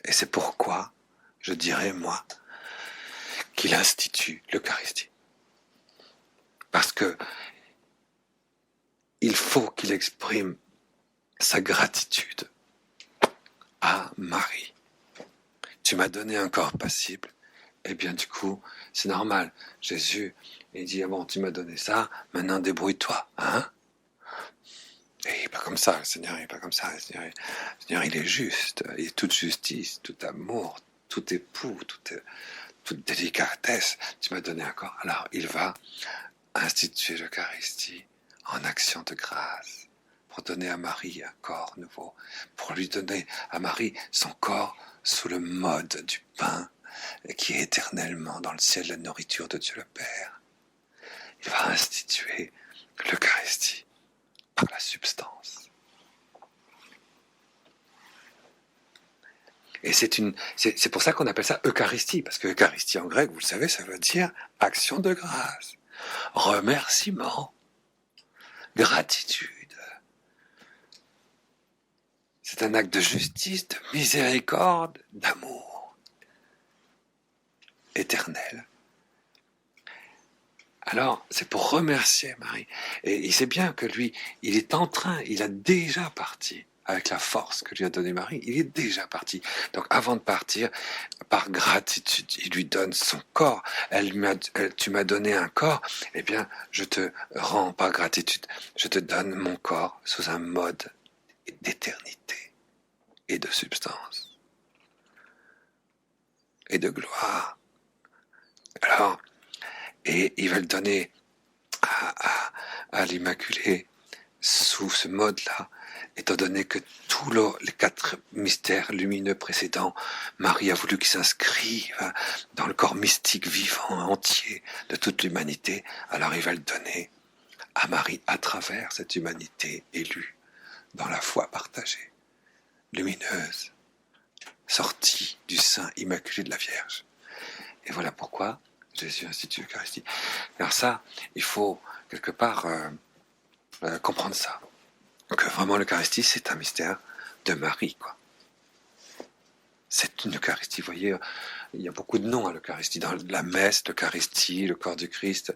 Et c'est pourquoi, je dirais, moi, qu'il institue l'Eucharistie. Parce que il faut qu'il exprime sa gratitude à Marie. Tu m'as donné un corps passible, et bien du coup, c'est normal. Jésus, il dit, ah bon, tu m'as donné ça, maintenant débrouille-toi, hein? Et il n'est pas comme ça, le Seigneur, il n'est pas comme ça. Le Seigneur, il est juste, il est toute justice, tout amour, tout époux, toute délicatesse. Tu m'as donné un corps. Alors, il va instituer l'Eucharistie en action de grâce, pour donner à Marie un corps nouveau, pour lui donner à Marie son corps sous le mode du pain, qui est éternellement dans le ciel la nourriture de Dieu le Père. Il va instituer l'Eucharistie par la substance. Et c'est pour ça qu'on appelle ça Eucharistie, parce que Eucharistie en grec, vous le savez, ça veut dire action de grâce, remerciement, gratitude. C'est un acte de justice, de miséricorde, d'amour éternel. Alors, c'est pour remercier Marie. Et il sait bien que lui, il a déjà parti avec la force que lui a donnée Marie, il est déjà parti. Donc avant de partir, par gratitude, il lui donne son corps. Tu m'as donné un corps, eh bien je te rends par gratitude, je te donne mon corps sous un mode d'éternité et de substance et de gloire. Alors, et il va le donner à l'Immaculée sous ce mode-là, étant donné que tous les 4 mystères lumineux précédents, Marie a voulu qu'ils s'inscrivent dans le corps mystique vivant entier de toute l'humanité, alors il va le donner à Marie à travers cette humanité élue, dans la foi partagée, lumineuse, sortie du sein immaculé de la Vierge. Et voilà pourquoi Jésus institue l'Eucharistie. Alors ça, il faut quelque part comprendre ça. Que vraiment l'Eucharistie, c'est un mystère de Marie, quoi. C'est une Eucharistie, vous voyez, il y a beaucoup de noms à l'Eucharistie. Dans la messe, l'Eucharistie, le corps du Christ,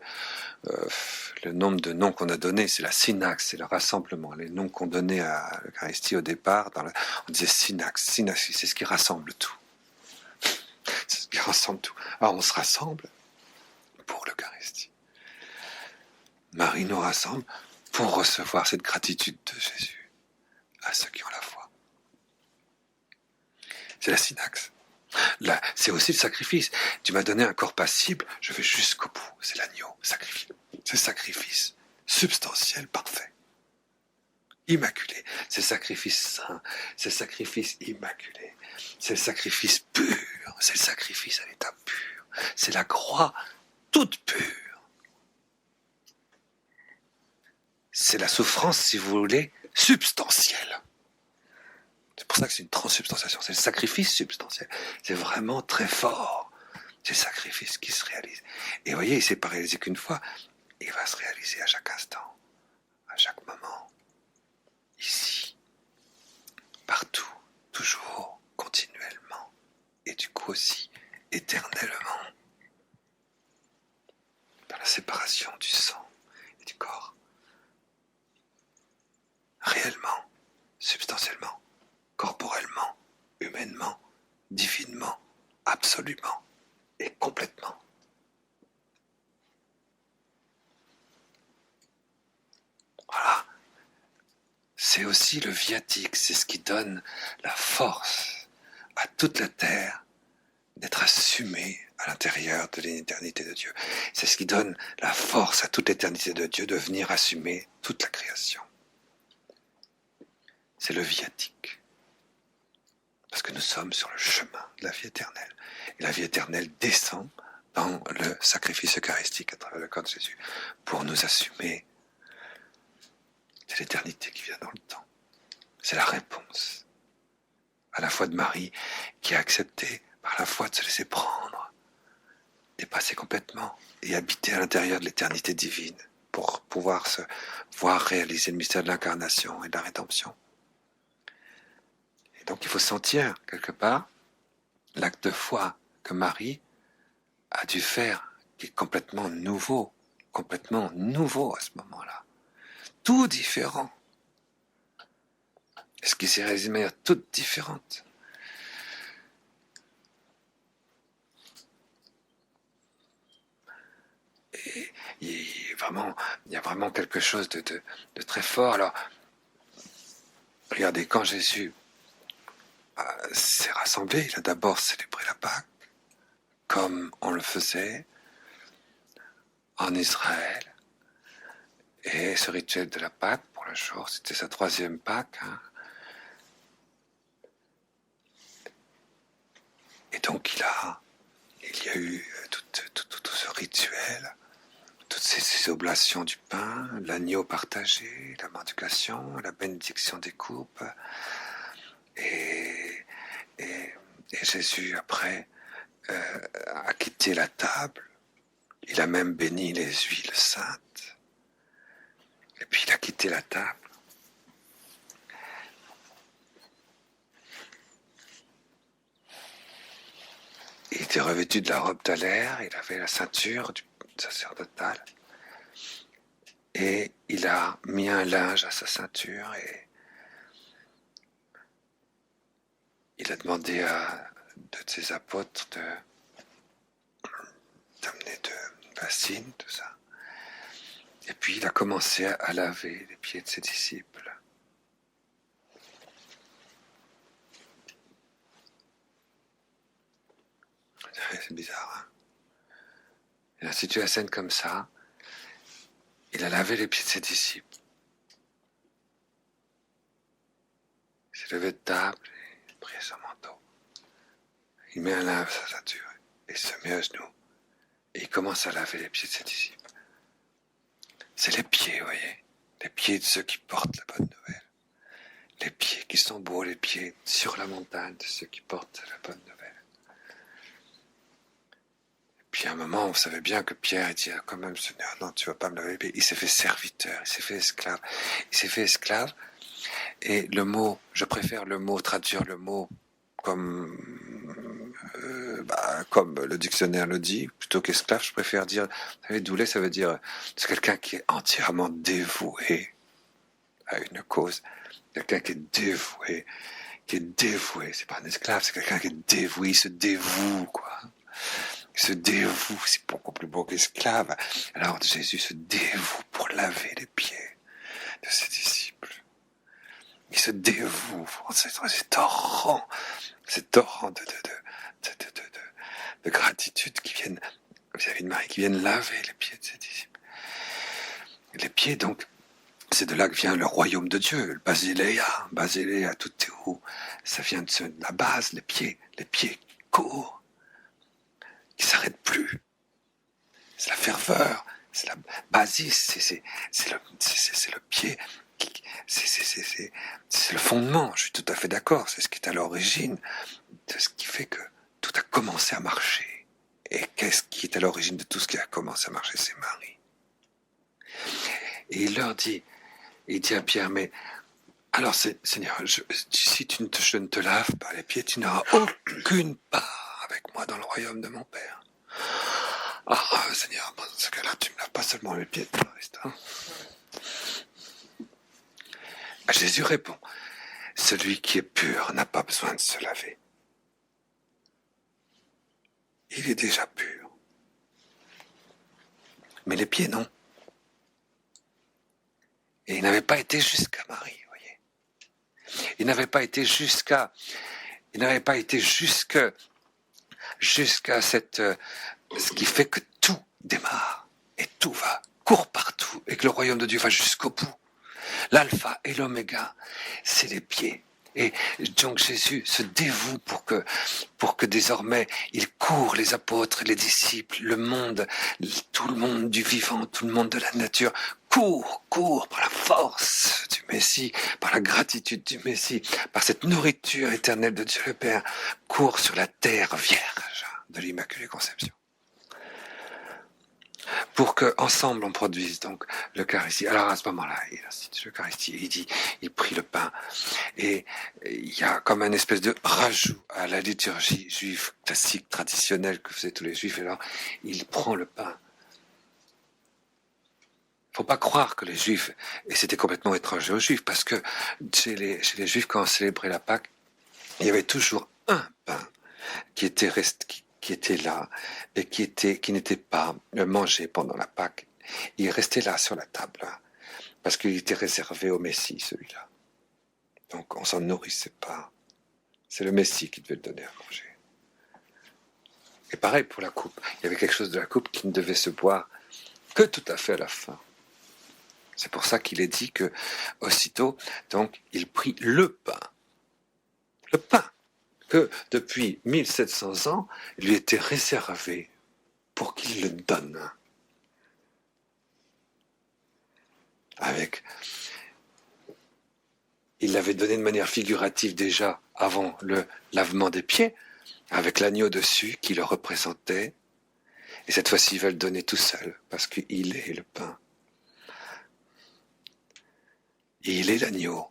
le nombre de noms qu'on a donnés, c'est la synaxe, c'est le rassemblement. Les noms qu'on donnait à l'Eucharistie au départ, on disait synaxe, c'est ce qui rassemble tout. C'est ce qui rassemble tout. Alors on se rassemble pour l'Eucharistie. Marie nous rassemble pour recevoir cette gratitude de Jésus à ceux qui ont la foi. C'est la synaxe. Là, c'est aussi le sacrifice. Tu m'as donné un corps passible, je vais jusqu'au bout. C'est l'agneau, sacrifice. C'est le sacrifice substantiel, parfait. Immaculé. C'est le sacrifice saint. C'est le sacrifice immaculé. C'est le sacrifice pur. C'est le sacrifice à l'état pur. C'est la croix toute pure. C'est la souffrance, si vous voulez, substantielle. C'est pour ça que c'est une transsubstantiation. C'est le sacrifice substantiel. C'est vraiment très fort. C'est le sacrifice qui se réalise. Et vous voyez, il ne s'est pas réalisé qu'une fois. Il va se réaliser à chaque instant, à chaque moment, ici, partout, toujours, continuellement, et du coup aussi éternellement, dans la séparation du sang et du corps. Réellement, substantiellement, corporellement, humainement, divinement, absolument et complètement. Voilà. C'est aussi le viatique, c'est ce qui donne la force à toute la terre d'être assumée à l'intérieur de l'éternité de Dieu. C'est ce qui donne la force à toute l'éternité de Dieu de venir assumer toute la création. C'est le viatique. Parce que nous sommes sur le chemin de la vie éternelle. Et la vie éternelle descend dans le sacrifice eucharistique à travers le corps de Jésus pour nous assumer. C'est l'éternité qui vient dans le temps. C'est la réponse à la foi de Marie qui a accepté par la foi de se laisser prendre, dépasser complètement et habiter à l'intérieur de l'éternité divine pour pouvoir se voir réaliser le mystère de l'incarnation et de la rédemption. Et donc il faut sentir quelque part l'acte de foi que Marie a dû faire, qui est complètement nouveau à ce moment-là. Tout différent. Ce qui s'est réalisé de manière toute différente. Et il y a vraiment quelque chose de très fort. Alors, regardez, quand Jésus s'est rassemblé, il a d'abord célébré la Pâque, comme on le faisait en Israël. Et ce rituel de la Pâque, pour le jour, c'était sa 3e Pâque. Et donc il y a eu tout ce rituel, toutes ces oblations du pain, l'agneau partagé, la mendication, la bénédiction des coupes. Et Jésus, après, a quitté la table. Il a même béni les huiles saintes. Et puis il a quitté la table. Il était revêtu de la robe d'Alaire, il avait la ceinture du sacerdotal. Et il a mis un linge à sa ceinture il a demandé à deux de ses apôtres d'amener de bassines, tout ça. Et puis il a commencé à laver les pieds de ses disciples. C'est bizarre, hein? Il a situé la scène comme ça. Il a lavé les pieds de ses disciples. Il s'est levé de table et il a pris son manteau. Il met un lave sa ceinture et se met à genoux. Et il commence à laver les pieds de ses disciples. C'est les pieds, vous voyez. Les pieds de ceux qui portent la bonne nouvelle. Les pieds qui sont beaux, les pieds sur la montagne de ceux qui portent la bonne nouvelle. Puis à un moment, vous savez bien que Pierre dit quand même, Seigneur, non, tu vas pas me laver les pieds. Il s'est fait serviteur, il s'est fait esclave. Il s'est fait esclave. Et le mot, je préfère le mot, traduire le mot comme le dictionnaire le dit, plutôt qu'esclave, je préfère dire, vous savez, doulet, ça veut dire, c'est quelqu'un qui est entièrement dévoué à une cause. Quelqu'un qui est dévoué. C'est pas un esclave, c'est quelqu'un qui est dévoué, il se dévoue, quoi. Il se dévoue, c'est beaucoup plus beau qu'esclave. Alors Jésus se dévoue pour laver les pieds de ses disciples. Il se dévoue pour ces torrents de gratitude qui viennent vis-à-vis de Marie, qui viennent laver les pieds de ses disciples. Et les pieds, donc, c'est de là que vient le royaume de Dieu, le Basileia, tout est où. Ça vient de la base, les pieds qui courent, qui s'arrêtent plus. C'est la ferveur, c'est la basis, c'est le pied, c'est le fondement. Je suis tout à fait d'accord. C'est ce qui est à l'origine de ce qui fait que tout a commencé à marcher. Et qu'est-ce qui est à l'origine de tout ce qui a commencé à marcher? C'est Marie. Et il leur dit, il dit à Pierre, mais alors Seigneur, si je ne te lave pas les pieds, tu n'auras aucune part avec moi dans le royaume de mon Père. Ah, Seigneur, dans ce cas-là, tu ne me laves pas seulement les pieds, tout le reste. Hein. Jésus répond, celui qui est pur n'a pas besoin de se laver. Il est déjà pur. Mais les pieds, non. Et il n'avait pas été jusqu'à Marie, vous voyez. Il n'avait pas été jusqu'à cette, ce qui fait que tout démarre et tout court partout et que le royaume de Dieu va jusqu'au bout. L'alpha et l'oméga, c'est les pieds. Et donc Jésus se dévoue pour que désormais il court, les apôtres, les disciples, le monde, tout le monde du vivant, tout le monde de la nature, court par la force du Messie, par la gratitude du Messie, par cette nourriture éternelle de Dieu le Père, court sur la terre vierge de l'Immaculée Conception. Pour qu'ensemble on produise donc l'Eucharistie. Alors à ce moment-là, il institue l'Eucharistie, il prie le pain, et il y a comme une espèce de rajout à la liturgie juive classique, traditionnelle que faisaient tous les juifs, et alors il prend le pain. Il ne faut pas croire que les juifs, et c'était complètement étranger aux juifs, parce que chez les juifs, quand on célébrait la Pâque, il y avait toujours un pain qui était là et qui n'était pas mangé pendant la Pâque. Il restait là sur la table, hein, parce qu'il était réservé au Messie, celui-là. Donc on s'en nourrissait pas. C'est le Messie qui devait le donner à manger. Et pareil pour la coupe. Il y avait quelque chose de la coupe qui ne devait se boire que tout à fait à la fin. C'est pour ça qu'il est dit que aussitôt, donc, il prit le pain. Le pain que depuis 1700 ans lui était réservé pour qu'il le donne. Il l'avait donné de manière figurative déjà avant le lavement des pieds, avec l'agneau dessus qui le représentait. Et cette fois-ci, il va le donner tout seul, parce qu'il est le pain. Et il est l'agneau.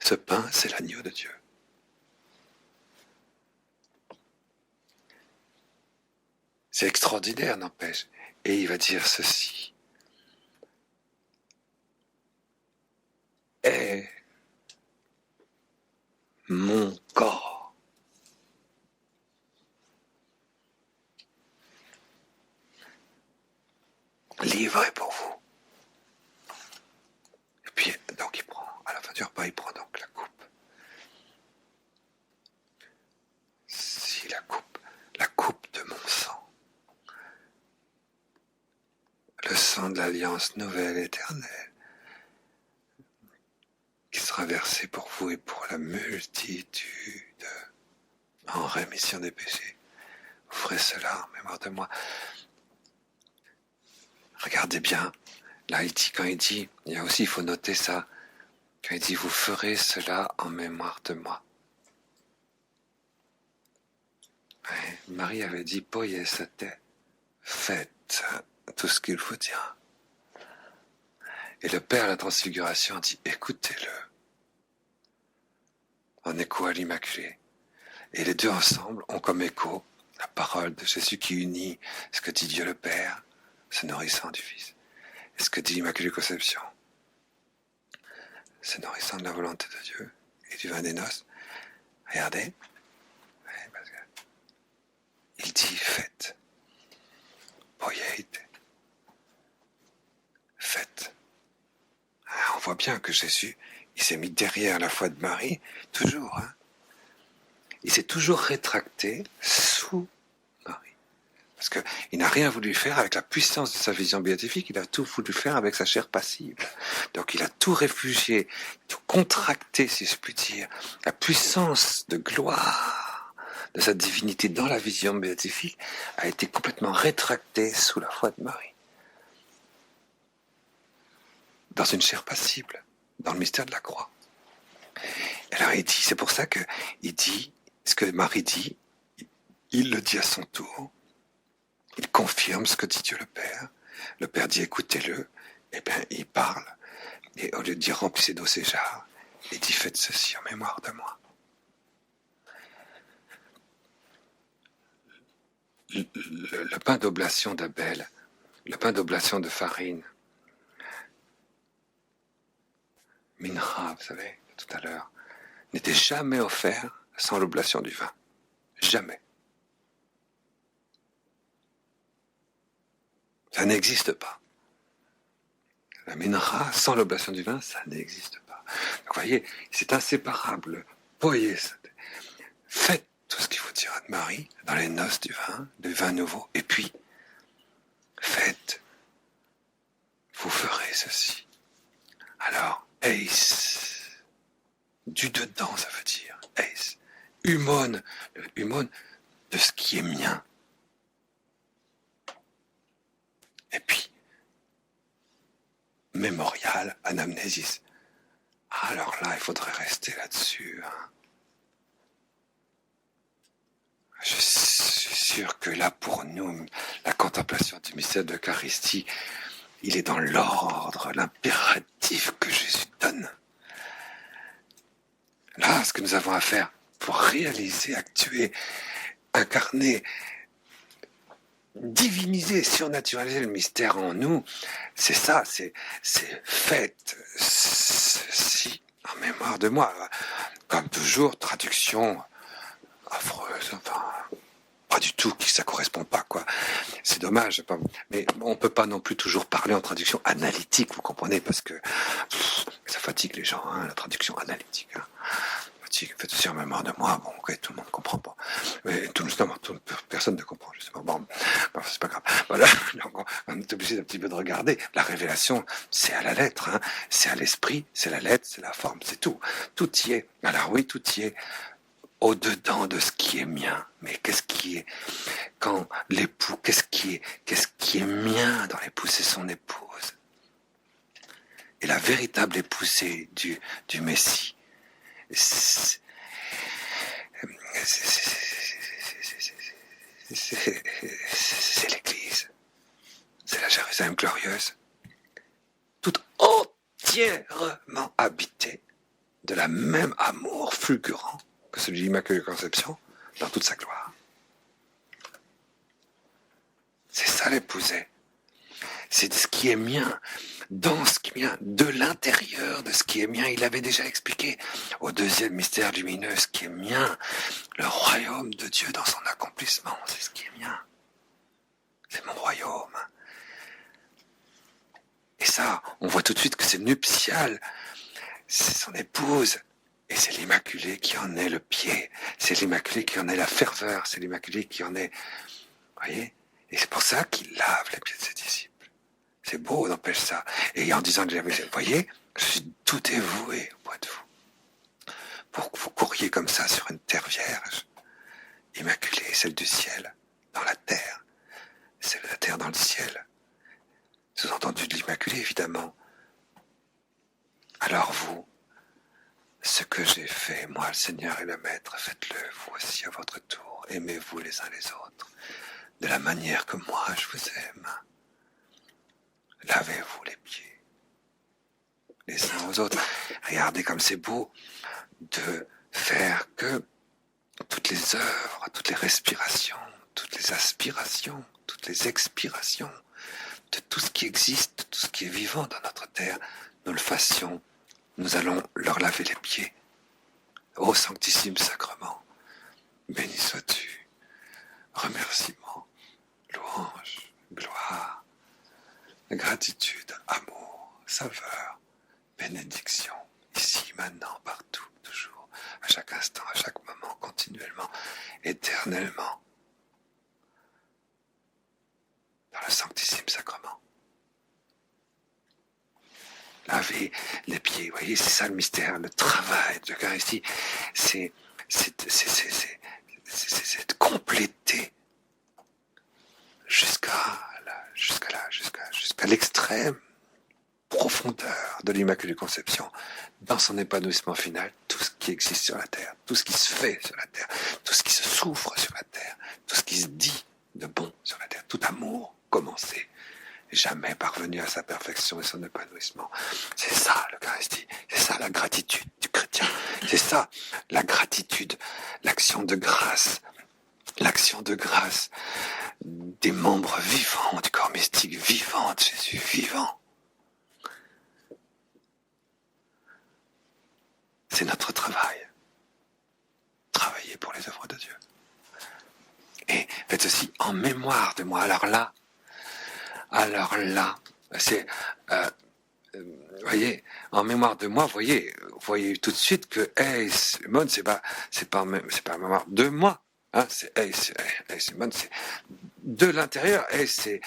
Ce pain, c'est l'agneau de Dieu. C'est extraordinaire, n'empêche. Et il va dire ceci. Est mon corps. livré pour vous. Et puis, donc il prend, à la fin du repas, il prend donc la coupe. Si la coupe de mon sang, le sang de l'alliance nouvelle éternelle, qui sera versé pour vous et pour la multitude en rémission des péchés. Vous ferez cela en mémoire de moi. Regardez bien, là quand il dit, il y a aussi, il faut noter ça, quand il dit, vous ferez cela en mémoire de moi. Ouais, Marie avait dit, poiesate, faites tout ce qu'il vous dira. Et le Père à la Transfiguration dit, écoutez-le, en écho à l'Immaculée. Et les deux ensemble ont comme écho la parole de Jésus qui unit ce que dit Dieu le Père, se nourrissant du Fils, et ce que dit l'Immaculée Conception, se nourrissant de la volonté de Dieu et du vin des noces. Regardez, parce que il dit faites, poieite, faites. Alors, on voit bien que Jésus, il s'est mis derrière la foi de Marie, toujours. Il s'est toujours rétracté sous Marie. Parce qu'il n'a rien voulu faire avec la puissance de sa vision béatifique, il a tout voulu faire avec sa chair passive. Donc il a tout réfugié, tout contracté, si je puis dire. La puissance de gloire de sa divinité dans la vision béatifique a été complètement rétractée sous la foi de Marie. Dans une chair passible, dans le mystère de la croix. Alors il dit, c'est pour ça qu'il dit, ce que Marie dit, il le dit à son tour, il confirme ce que dit Dieu le Père. Le Père dit écoutez-le, et bien il parle, et au lieu de dire remplissez d'eau ces jarres, il dit faites ceci en mémoire de moi. Le pain d'oblation d'Abel, le pain d'oblation de farine, mincha, vous savez, tout à l'heure, n'était jamais offert sans l'oblation du vin. Jamais. Ça n'existe pas. La mincha sans l'oblation du vin, ça n'existe pas. Donc, vous voyez, c'est inséparable. Voyez, faites tout ce qu'il vous dira de Marie dans les noces du vin nouveau. Et puis, faites, vous ferez ceci. Alors, eis, du dedans, ça veut dire, eis, humone de ce qui est mien. Et puis, mémorial, anamnésis. Alors là, il faudrait rester là-dessus. Je suis sûr que là, pour nous, la contemplation du mystère de l'Eucharistie, il est dans l'ordre, l'impératif que Jésus donne. Là, ce que nous avons à faire pour réaliser, actuer, incarner, diviniser, surnaturaliser le mystère en nous, c'est ça, c'est faites ceci en mémoire de moi. Comme toujours, traduction affreuse, enfin, pas du tout, ça correspond pas, quoi. C'est dommage, mais on peut pas non plus toujours parler en traduction analytique, vous comprenez, parce que ça fatigue les gens, la traduction analytique. Faites aussi en mémoire de moi, bon, ok, tout le monde comprend pas. Mais personne ne comprend, justement. Bon, c'est pas grave. Voilà, donc on est obligé d'un petit peu de regarder. La révélation, c'est à la lettre, c'est à l'esprit, c'est la lettre, c'est la forme, c'est tout. Tout y est. Alors oui, tout y est. Au-dedans de ce qui est mien. Mais qu'est-ce qui est, quand l'époux, qu'est-ce qui est mien dans l'époux, c'est son épouse. Et la véritable épousée du Messie, c'est l'Église, c'est la Jérusalem glorieuse, toute entièrement habitée de la même amour fulgurant que celui de l'Immaculée Conception dans toute sa gloire. C'est ça l'épousée. C'est ce qui est mien, dans ce qui est mien, de l'intérieur de ce qui est mien. Il avait déjà expliqué au deuxième mystère lumineux ce qui est mien, le royaume de Dieu dans son accomplissement, c'est ce qui est mien. C'est mon royaume. ça, on voit tout de suite que c'est nuptial. C'est son épouse. Et c'est l'Immaculée qui en est le pied. C'est l'Immaculée qui en est la ferveur. C'est l'Immaculée qui en est... Vous voyez? Et c'est pour ça qu'il lave les pieds de ses disciples. C'est beau, n'empêche ça. Et en disant, vous voyez, je suis tout dévoué auprès de vous. Pour que vous couriez comme ça sur une terre vierge, immaculée, celle du ciel, dans la terre. C'est la terre dans le ciel. Sous-entendu de l'Immaculée, évidemment. Alors vous, ce que j'ai fait, moi, le Seigneur et le Maître, faites-le, vous aussi, à votre tour. Aimez-vous les uns les autres, de la manière que moi, je vous aime. Lavez-vous les pieds, les uns aux autres. Regardez comme c'est beau de faire que toutes les œuvres, toutes les respirations, toutes les aspirations, toutes les expirations, de tout ce qui existe, de tout ce qui est vivant dans notre terre, nous le fassions. Nous allons leur laver les pieds. Ô Sanctissime Sacrement, béni sois-tu. Remerciement, louange, gloire, gratitude, amour, saveur, bénédiction, ici, maintenant, partout, toujours, à chaque instant, à chaque moment, continuellement, éternellement, dans le Sanctissime Sacrement. Laver les pieds, vous voyez, c'est ça le mystère, le travail de l'Eucharistie, c'est de compléter jusqu'à l'extrême profondeur de l'Immaculée Conception, dans son épanouissement final, tout ce qui existe sur la terre, tout ce qui se fait sur la terre, tout ce qui se souffre sur la terre, tout ce qui se dit de bon sur la terre, tout amour commencé, jamais parvenu à sa perfection et son épanouissement. C'est ça l'Eucharistie, c'est ça la gratitude du chrétien, c'est ça la gratitude, l'action de grâce des membres vivants du corps mystique vivant de Jésus, vivant. C'est notre travail. Travailler pour les œuvres de Dieu. Et faites ceci en mémoire de moi. Alors là, c'est, voyez, en mémoire de moi, vous voyez tout de suite que, Simone, c'est pas en mémoire de moi, hein, Simone, c'est de l'intérieur, c'est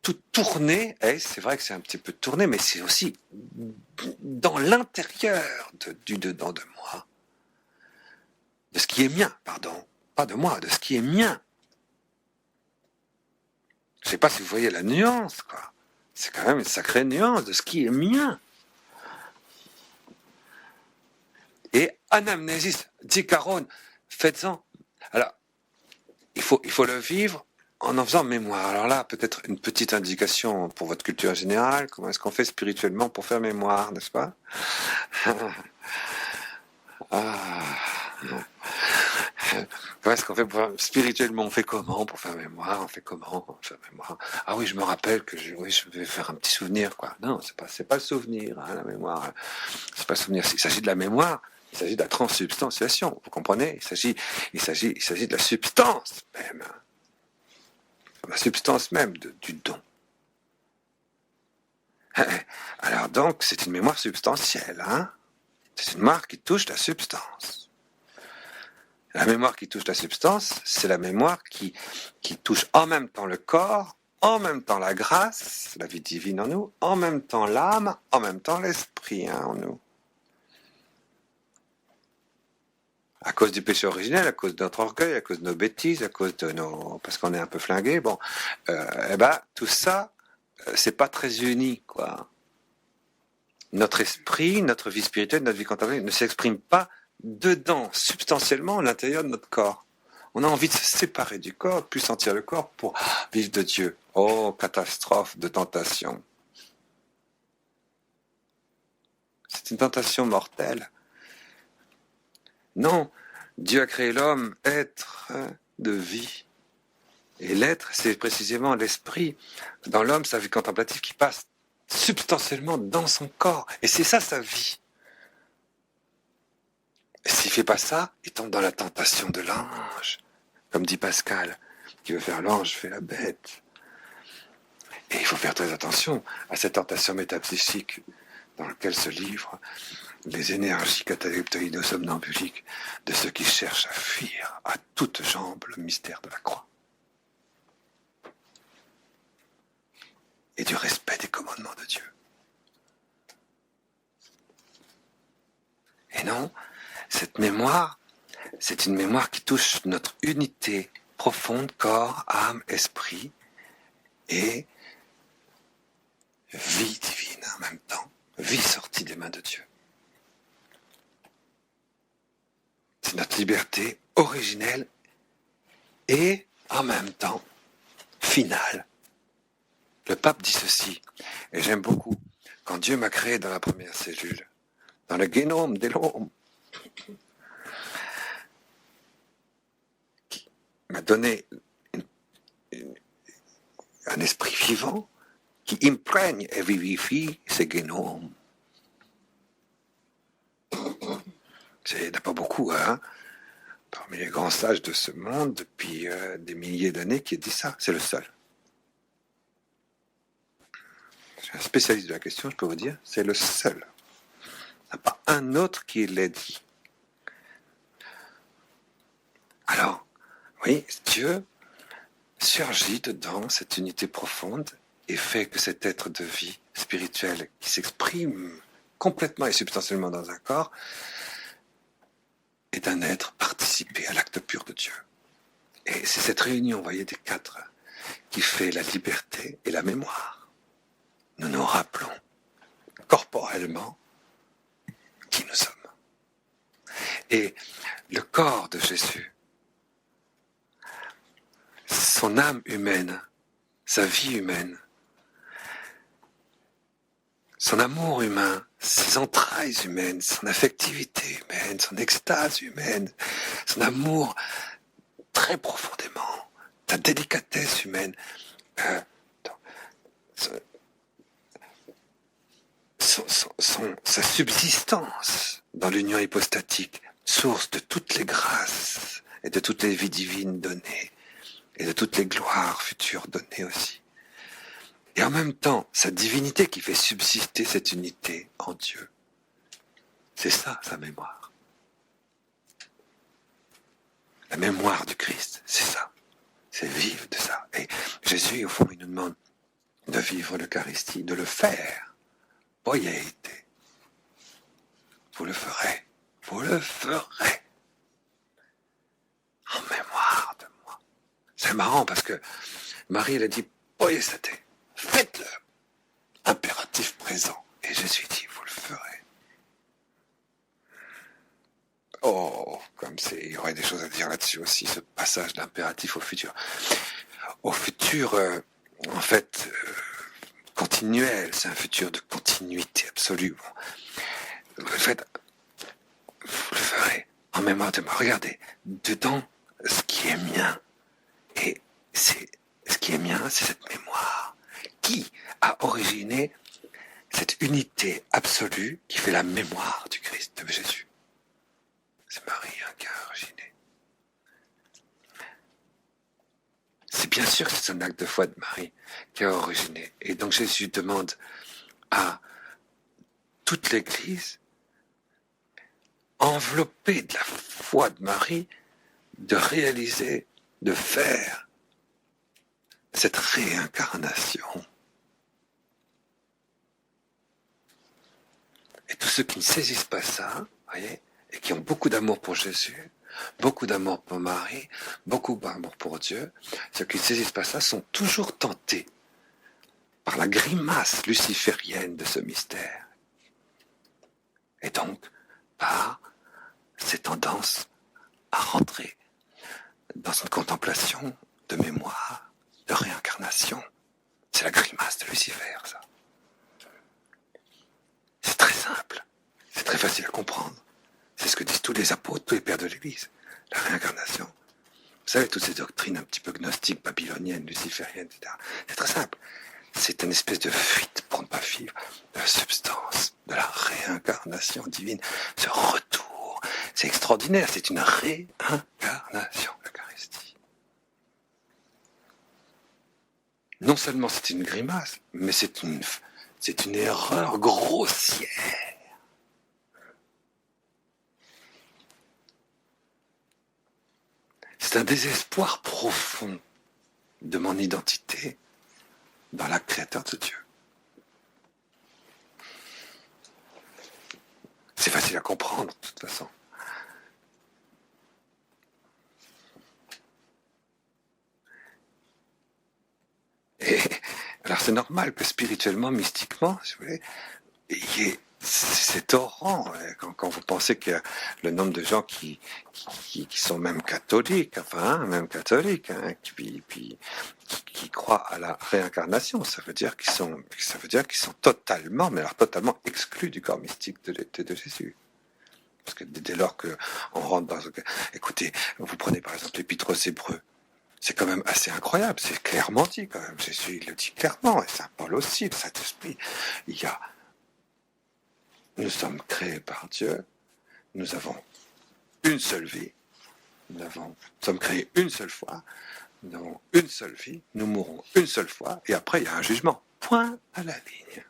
tout tourné, c'est vrai que c'est un petit peu tourné, mais c'est aussi dans l'intérieur du dedans de moi, de ce qui est mien, pardon, pas de moi, de ce qui est mien. Je sais pas si vous voyez la nuance, quoi. C'est quand même une sacrée nuance de ce qui est mien. Et anamnésis, dikaron, faites-en. Alors, il faut le vivre en faisant mémoire. Alors là, peut-être une petite indication pour votre culture générale. Comment est-ce qu'on fait spirituellement pour faire mémoire, n'est-ce pas? Comment est-ce qu'on fait spirituellement? On fait comment pour faire mémoire? On fait comment pour faire mémoire? Ah oui, je me rappelle que je vais faire un petit souvenir, quoi. Non, c'est pas le souvenir, hein, la mémoire. C'est pas le souvenir. Il s'agit de la mémoire. Il s'agit de la transsubstantiation. Vous comprenez? Il s'agit de la substance même. La substance même du don. Alors donc, c'est une mémoire substantielle, hein? C'est une mémoire qui touche la substance. La mémoire qui touche la substance, c'est la mémoire qui touche en même temps le corps, en même temps la grâce, la vie divine en nous, en même temps l'âme, en même temps l'esprit, hein, en nous. À cause du péché originel, à cause de notre orgueil, à cause de nos bêtises, à cause de parce qu'on est un peu flingué, bon, tout ça, c'est pas très uni, quoi. Notre esprit, notre vie spirituelle, notre vie contemplative ne s'exprime pas dedans, substantiellement, à l'intérieur de notre corps. On a envie de se séparer du corps, puis sentir le corps pour vivre de Dieu. Oh, catastrophe de tentation. C'est une tentation mortelle. Non, Dieu a créé l'homme, être de vie. Et l'être, c'est précisément l'esprit. Dans l'homme, sa vie contemplative qui passe substantiellement dans son corps. Et c'est ça sa vie. Et s'il ne fait pas ça, il tombe dans la tentation de l'ange. Comme dit Pascal, qui veut faire l'ange, fait la bête. Et il faut faire très attention à cette tentation métapsychique dans laquelle se livrent les énergies cataleptoïdo-somnambuliques de ceux qui cherchent à fuir à toutes jambes le mystère de la croix. Et du respect des commandements de Dieu. Et non, cette mémoire, c'est une mémoire qui touche notre unité profonde, corps, âme, esprit, et vie divine en même temps, vie sortie des mains de Dieu. C'est notre liberté originelle et en même temps finale. Le pape dit ceci, et j'aime beaucoup, quand Dieu m'a créé dans la première cellule, dans le génome de l'homme, qui m'a donné un esprit vivant qui imprègne et vivifie ce génome. Il n'y en a pas beaucoup, hein, parmi les grands sages de ce monde, depuis des milliers d'années, qui dit ça. C'est le seul. Je suis un spécialiste de la question, je peux vous dire, c'est le seul. Il n'y a pas un autre qui l'ait dit. Alors, oui, Dieu surgit dedans cette unité profonde et fait que cet être de vie spirituelle qui s'exprime complètement et substantiellement dans un corps est un être participé à l'acte pur de Dieu. Et c'est cette réunion, vous voyez, des quatre qui fait la liberté et la mémoire. Nous nous rappelons corporellement qui nous sommes. Et le corps de Jésus, son âme humaine, sa vie humaine, son amour humain, ses entrailles humaines, son affectivité humaine, son extase humaine, son amour très profondément, sa délicatesse humaine, sa subsistance dans l'union hypostatique, source de toutes les grâces et de toutes les vies divines données et de toutes les gloires futures données aussi. Et en même temps, sa divinité qui fait subsister cette unité en Dieu. C'est ça, sa mémoire. La mémoire du Christ, c'est ça. C'est vivre de ça. Et Jésus, au fond, il nous demande de vivre l'Eucharistie, de le faire. Poiete. Vous le ferez. Vous le ferez. En mémoire de moi. C'est marrant parce que Marie, elle a dit poiesate. Faites-le. Impératif présent. Et Jésus dit, vous le ferez. Oh, comme il y aurait des choses à dire là-dessus aussi, ce passage d'impératif au futur. Au futur, en fait, continuel, c'est un futur de continuité absolue. Bon. En fait, vous le ferez en mémoire de moi. Regardez, dedans, ce qui est mien, et ce qui est mien, c'est cette mémoire qui a originé cette unité absolue qui fait la mémoire du Christ, de Jésus. C'est Marie qui a originé. C'est bien sûr que c'est un acte de foi de Marie qui a originé. Et donc Jésus demande à toute l'Église, enveloppée de la foi de Marie, de réaliser, de faire cette réincarnation. Et tous ceux qui ne saisissent pas ça, voyez, et qui ont beaucoup d'amour pour Jésus, beaucoup d'amour pour Marie, beaucoup d'amour pour Dieu, ceux qui ne saisissent pas ça sont toujours tentés par la grimace luciférienne de ce mystère. Et donc, par ces tendances à rentrer dans une contemplation de mémoire, de réincarnation. C'est la grimace de Lucifer, ça. C'est très simple, c'est très facile à comprendre. C'est ce que disent tous les apôtres, tous les pères de l'Église. La réincarnation. Vous savez, toutes ces doctrines un petit peu gnostiques, babyloniennes, lucifériennes, etc. C'est très simple. C'est une espèce de fuite pour ne pas vivre de la substance, de la réincarnation divine. Ce retour, c'est extraordinaire, c'est une réincarnation, l'Eucharistie. non seulement c'est une grimace, mais c'est une erreur grossière. C'est un désespoir profond de mon identité dans l'acte créateur de Dieu. C'est facile à comprendre, de toute façon. Et alors c'est normal que spirituellement, mystiquement, si vous voulez, c'est torrent quand vous pensez qu'il y a le nombre de gens qui sont même catholiques, qui croient à la réincarnation. Ça veut dire qu'ils sont totalement, mais alors totalement exclus du corps mystique de Jésus. Parce que dès lors que on rentre dans, écoutez, vous prenez par exemple l'Épître aux Hébreux. C'est quand même assez incroyable, c'est clairement dit quand même. Jésus il le dit clairement, et Saint Paul aussi, le Saint-Esprit. Nous sommes créés par Dieu, nous avons une seule vie, nous sommes créés une seule fois, nous avons une seule vie, nous mourrons une seule fois, et après il y a un jugement. Point à la ligne.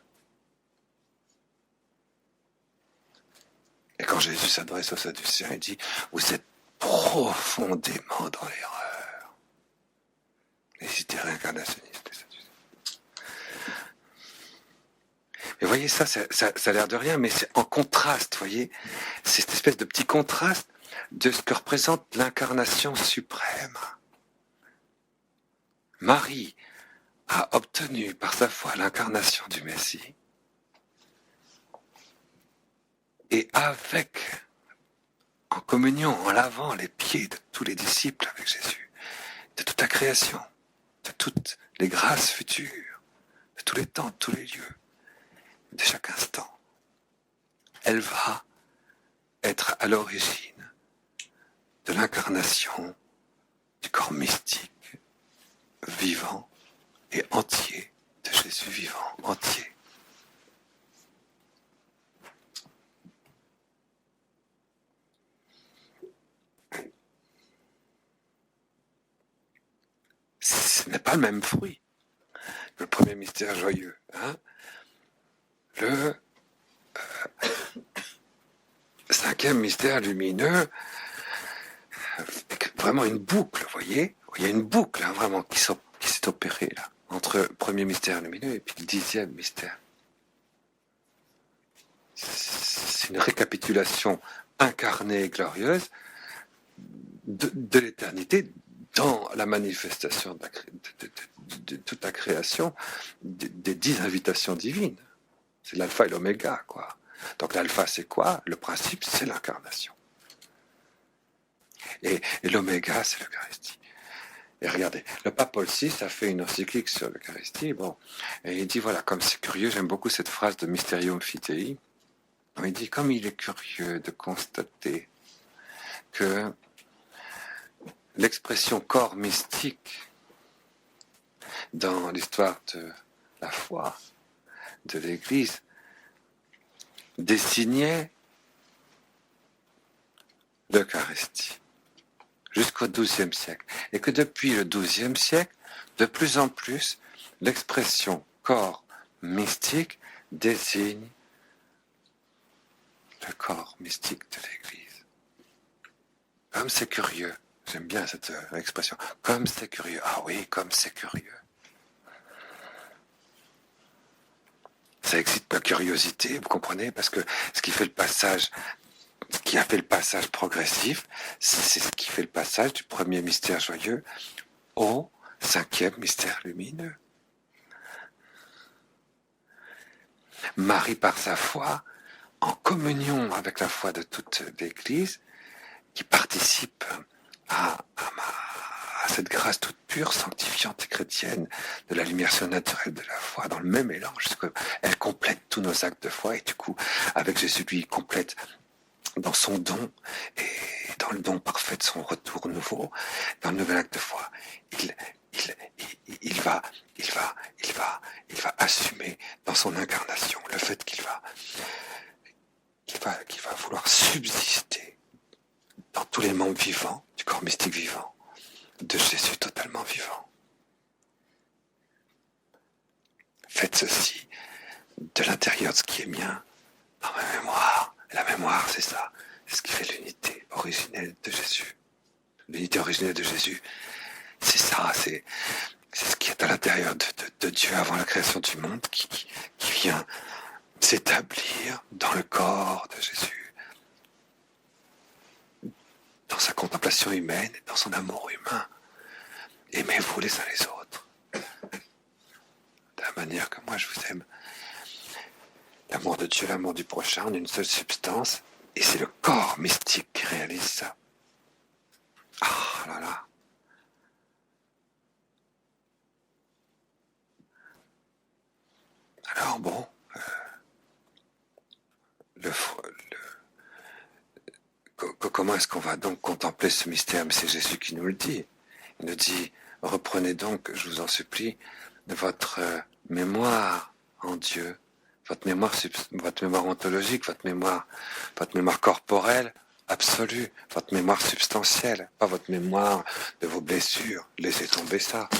Et quand Jésus s'adresse aux Sadducéens, il dit, vous êtes profondément dans l'erreur. Les idées réincarnationnistes, les Sadducéens. Et voyez, ça a l'air de rien, mais c'est en contraste, voyez. C'est cette espèce de petit contraste de ce que représente l'incarnation suprême. Marie a obtenu par sa foi l'incarnation du Messie. Et en communion, en lavant les pieds de tous les disciples avec Jésus, de toute la création, de toutes les grâces futures, de tous les temps, de tous les lieux, de chaque instant, elle va être à l'origine de l'incarnation du corps mystique, vivant et entier, de Jésus vivant, entier. Ce n'est pas le même fruit que le premier mystère joyeux. Hein. Le cinquième mystère lumineux, vraiment une boucle, vous voyez. Il y a une boucle hein, vraiment qui s'est opérée là, entre le premier mystère lumineux et puis le 10e mystère. C'est une récapitulation incarnée et glorieuse de l'éternité dans la manifestation de toute la création des 10 invitations divines. C'est l'alpha et l'oméga, quoi. Donc l'alpha, c'est quoi? Le principe, c'est l'incarnation. Et l'oméga, c'est l'Eucharistie. Et regardez, le pape Paul VI a fait une encyclique sur l'Eucharistie, et il dit, voilà, comme c'est curieux, j'aime beaucoup cette phrase de Mysterium Fidei. Il dit, comme il est curieux de constater que l'expression corps mystique dans l'histoire de la foi de l'Église désignait l'Eucharistie jusqu'au XIIe siècle. Et que depuis le XIIe siècle, de plus en plus, l'expression corps mystique désigne le corps mystique de l'Église. Comme c'est curieux. J'aime bien cette expression. Comme c'est curieux. Ah oui, comme c'est curieux. Ça excite ma curiosité, vous comprenez? Parce que ce qui a fait le passage progressif, c'est ce qui fait le passage du premier mystère joyeux au 5e mystère lumineux. Marie, par sa foi, en communion avec la foi de toute l'Église, qui participe à cette grâce toute pure, sanctifiante et chrétienne de la lumière surnaturelle de la foi, dans le même élan, elle complète tous nos actes de foi, et du coup, avec Jésus, lui, complète dans son don, et dans le don parfait de son retour nouveau, dans le nouvel acte de foi, il va assumer dans son incarnation le fait qu'il va vouloir subsister dans tous les membres vivants du corps mystique vivant de Jésus totalement vivant. faites ceci de l'intérieur de ce qui est mien, dans ma mémoire. Et la mémoire, c'est ça. C'est ce qui fait l'unité originelle de Jésus. L'unité originelle de Jésus, c'est ça, c'est ce qui est à l'intérieur de Dieu avant la création du monde qui vient s'établir dans le corps de Jésus, dans sa contemplation humaine, dans son amour humain. Aimez-vous les uns les autres, de la manière que moi je vous aime. L'amour de Dieu, l'amour du prochain, en une seule substance, et c'est le corps mystique qui réalise ça. Ah là là. Alors bon, comment est-ce qu'on va donc contempler ce mystère? Mais c'est Jésus qui nous le dit. Il nous dit, reprenez donc, je vous en supplie, votre mémoire en Dieu, votre mémoire ontologique, votre mémoire corporelle absolue, votre mémoire substantielle, pas votre mémoire de vos blessures. Laissez tomber ça.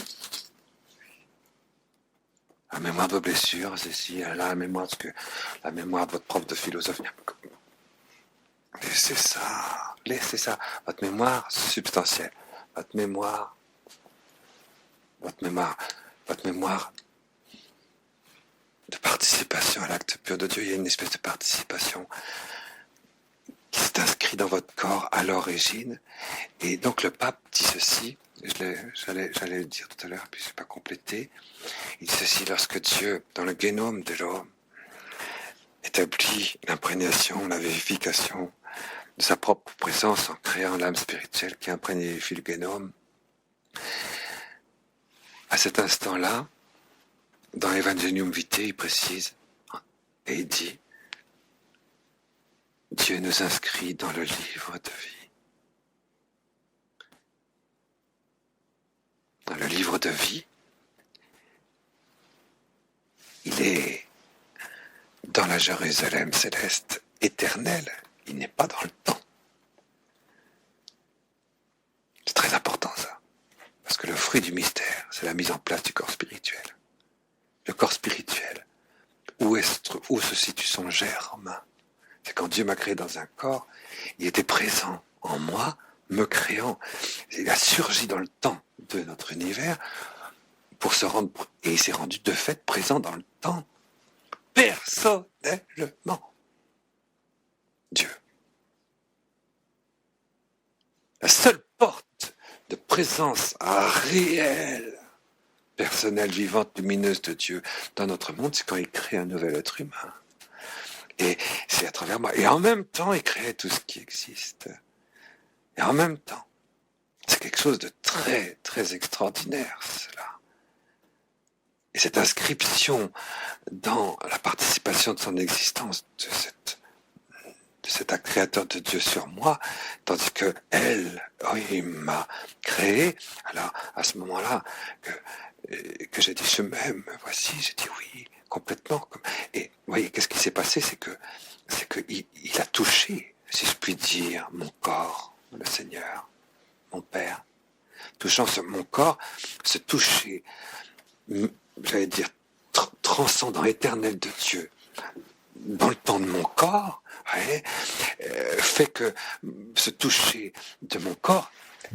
La mémoire de vos blessures, c'est si la mémoire de votre prof de philosophie. Laissez ça. Votre mémoire substantielle, votre mémoire de participation à l'acte pur de Dieu. Il y a une espèce de participation qui s'est inscrite dans votre corps à l'origine. Et donc le pape dit ceci, j'allais le dire tout à l'heure, puis je n'ai pas complété. Il dit ceci, lorsque Dieu, dans le génome de l'homme, établit l'imprégnation, la vivification de sa propre présence en créant l'âme spirituelle qui imprègne et vivifie le génome, à cet instant-là, dans l'Evangelium Vitae, il précise et il dit « Dieu nous inscrit dans le livre de vie ». Dans le livre de vie, il est dans la Jérusalem céleste éternelle. Il n'est pas dans le temps. C'est très important ça. Parce que le fruit du mystère, c'est la mise en place du corps spirituel. Le corps spirituel, où se situe son germe? C'est quand Dieu m'a créé dans un corps, il était présent en moi, me créant. Il a surgi dans le temps de notre univers pour se rendre, et il s'est rendu de fait présent dans le temps, personnellement. Dieu. La seule porte de présence réelle, personnelle, vivante, lumineuse de Dieu dans notre monde, c'est quand il crée un nouvel être humain. Et c'est à travers moi. Et en même temps, il crée tout ce qui existe. Et en même temps, c'est quelque chose de très, très extraordinaire, cela. Et cette inscription dans la participation de son existence, de cet acte créateur de Dieu sur moi, tandis que il m'a créé, alors à ce moment-là, que j'ai dit je m'aime, voici, j'ai dit oui, complètement. Et vous voyez, qu'est-ce qui s'est passé, c'est que il a touché, si je puis dire, mon corps, le Seigneur, mon Père, touchant mon corps, ce toucher, j'allais dire, transcendant, éternel de Dieu, dans le temps de mon corps, fait que ce toucher de mon corps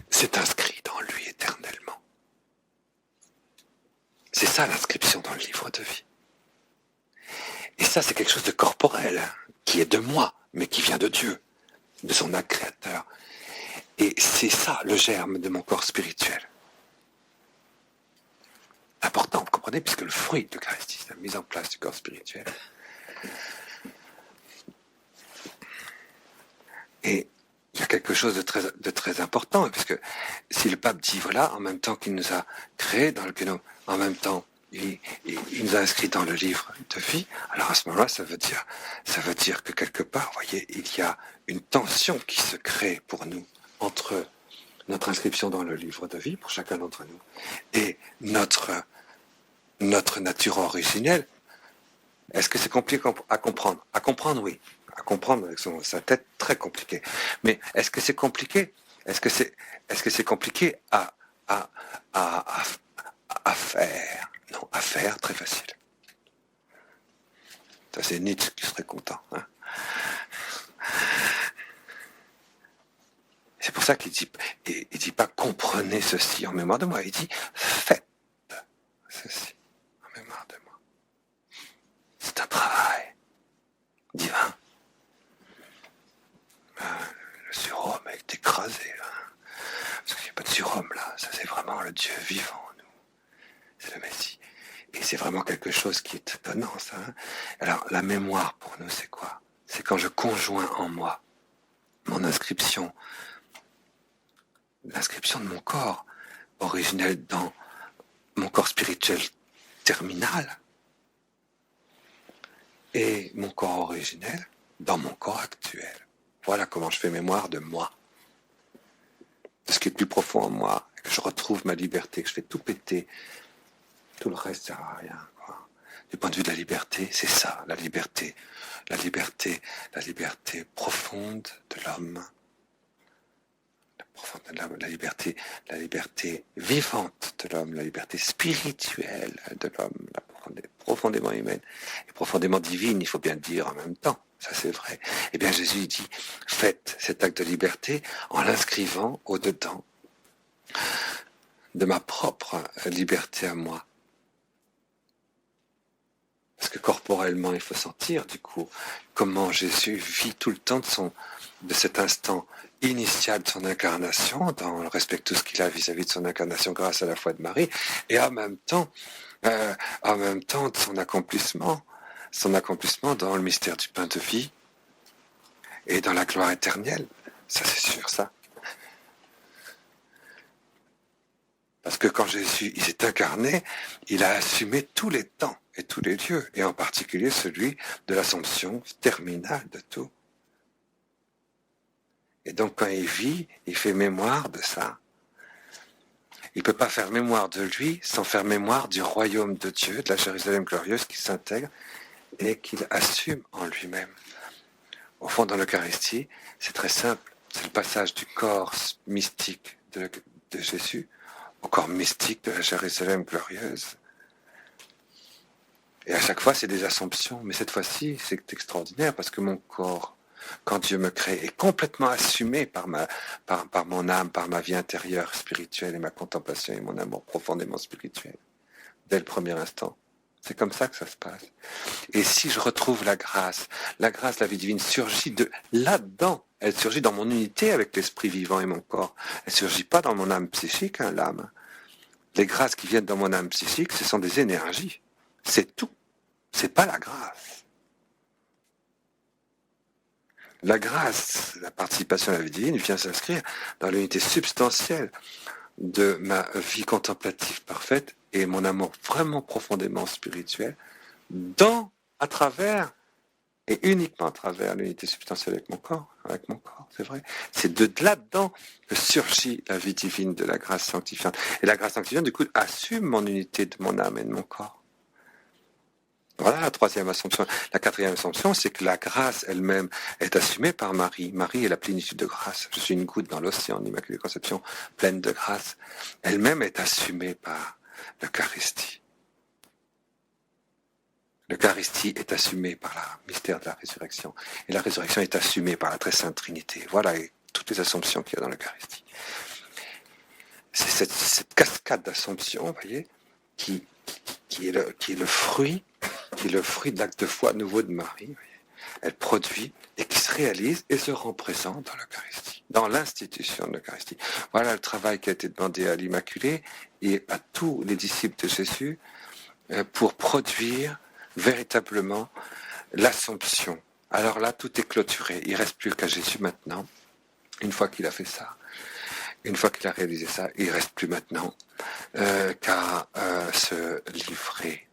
s'est inscrit dans lui éternellement. C'est ça l'inscription dans le livre de vie. Et ça, c'est quelque chose de corporel, qui est de moi, mais qui vient de Dieu, de son acte créateur. Et c'est ça le germe de mon corps spirituel. Important, vous comprenez, puisque le fruit de l'Eucharistie, c'est la mise en place du corps spirituel. Et il y a quelque chose de très important, parce que si le pape dit, voilà, en même temps qu'il nous a créés dans le génome, en même temps, il nous a inscrits dans le livre de vie, alors à ce moment-là, ça veut dire que quelque part, vous voyez, il y a une tension qui se crée pour nous, entre notre inscription dans le livre de vie, pour chacun d'entre nous, et notre nature originelle. Est-ce que c'est compliqué à comprendre? À comprendre, oui. À comprendre avec sa tête, très compliqué. Mais est-ce que c'est compliqué? Est-ce que c'est compliqué à faire? Non, à faire, très facile. c'est Nietzsche qui serait content. Hein. C'est pour ça qu'il dit pas comprenez ceci en mémoire de moi, il dit faites ceci en mémoire de moi. C'est un travail divin. Le surhomme est écrasé là. Parce qu'il n'y a pas de surhomme là, ça c'est vraiment le Dieu vivant en nous. C'est le Messie. Et c'est vraiment quelque chose qui est étonnant ça. Hein. Alors la mémoire pour nous c'est quoi? C'est quand je conjoins en moi mon inscription, l'inscription de mon corps originel dans mon corps spirituel terminal et mon corps originel dans mon corps actuel. Voilà comment je fais mémoire de moi. De ce qui est plus profond en moi, que je retrouve ma liberté, que je fais tout péter. Tout le reste sert à rien. Quoi. Du point de vue de la liberté, c'est ça, la liberté. La liberté profonde de l'homme. La liberté vivante de l'homme, la liberté spirituelle de l'homme, profondément humaine et profondément divine, il faut bien le dire en même temps. Ça c'est vrai. Eh bien Jésus dit, faites cet acte de liberté en l'inscrivant au-dedans de ma propre liberté à moi. Parce que corporellement, il faut sentir du coup comment Jésus vit tout le temps de cet instant initial de son incarnation, dans le respect de tout ce qu'il a vis-à-vis de son incarnation grâce à la foi de Marie, et en même temps de son accomplissement dans le mystère du pain de vie et dans la gloire éternelle. Ça c'est sûr, ça. Parce que quand Jésus il s'est incarné, il a assumé tous les temps et tous les lieux, et en particulier celui de l'assomption terminale de tout. Et donc quand il vit, il fait mémoire de ça. Il ne peut pas faire mémoire de lui sans faire mémoire du royaume de Dieu, de la Jérusalem glorieuse qui s'intègre et qu'il assume en lui-même. Au fond, dans l'Eucharistie, c'est très simple. C'est le passage du corps mystique de Jésus au corps mystique de la Jérusalem glorieuse. Et à chaque fois, c'est des assomptions. Mais cette fois-ci, c'est extraordinaire parce que mon corps, quand Dieu me crée, est complètement assumé par mon âme, par ma vie intérieure spirituelle et ma contemplation et mon amour profondément spirituel, dès le premier instant. C'est comme ça que ça se passe. Et si je retrouve la grâce, la vie divine surgit de là-dedans. Elle surgit dans mon unité avec l'esprit vivant et mon corps. Elle surgit pas dans mon âme psychique, hein, l'âme. Les grâces qui viennent dans mon âme psychique, ce sont des énergies. C'est tout. C'est pas la grâce. La grâce, la participation à la vie divine vient s'inscrire dans l'unité substantielle de ma vie contemplative parfaite et mon amour vraiment profondément spirituel à travers et uniquement à travers l'unité substantielle avec mon corps, c'est vrai. C'est de là-dedans que surgit la vie divine de la grâce sanctifiante. Et la grâce sanctifiante, du coup, assume mon unité de mon âme et de mon corps. Voilà la troisième assomption. La quatrième assomption, c'est que la grâce elle-même est assumée par Marie. Marie est la plénitude de grâce. Je suis une goutte dans l'océan d'Immaculée Conception, pleine de grâce. Elle-même est assumée par l'Eucharistie. L'Eucharistie est assumée par le mystère de la résurrection. Et la résurrection est assumée par la très sainte Trinité. Voilà toutes les assomptions qu'il y a dans l'Eucharistie. C'est cette cascade d'assomptions, vous voyez, qui est le fruit de l'acte de foi nouveau de Marie. Voyez. Elle produit et qui se réalise et se rend présent dans l'Eucharistie, dans l'institution de l'Eucharistie. Voilà le travail qui a été demandé à l'Immaculée et à tous les disciples de Jésus pour produire véritablement l'Assomption. Alors là, tout est clôturé. Il ne reste plus qu'à Jésus maintenant, une fois qu'il a fait ça. Une fois qu'il a réalisé ça, il ne reste plus maintenant qu'à se livrer.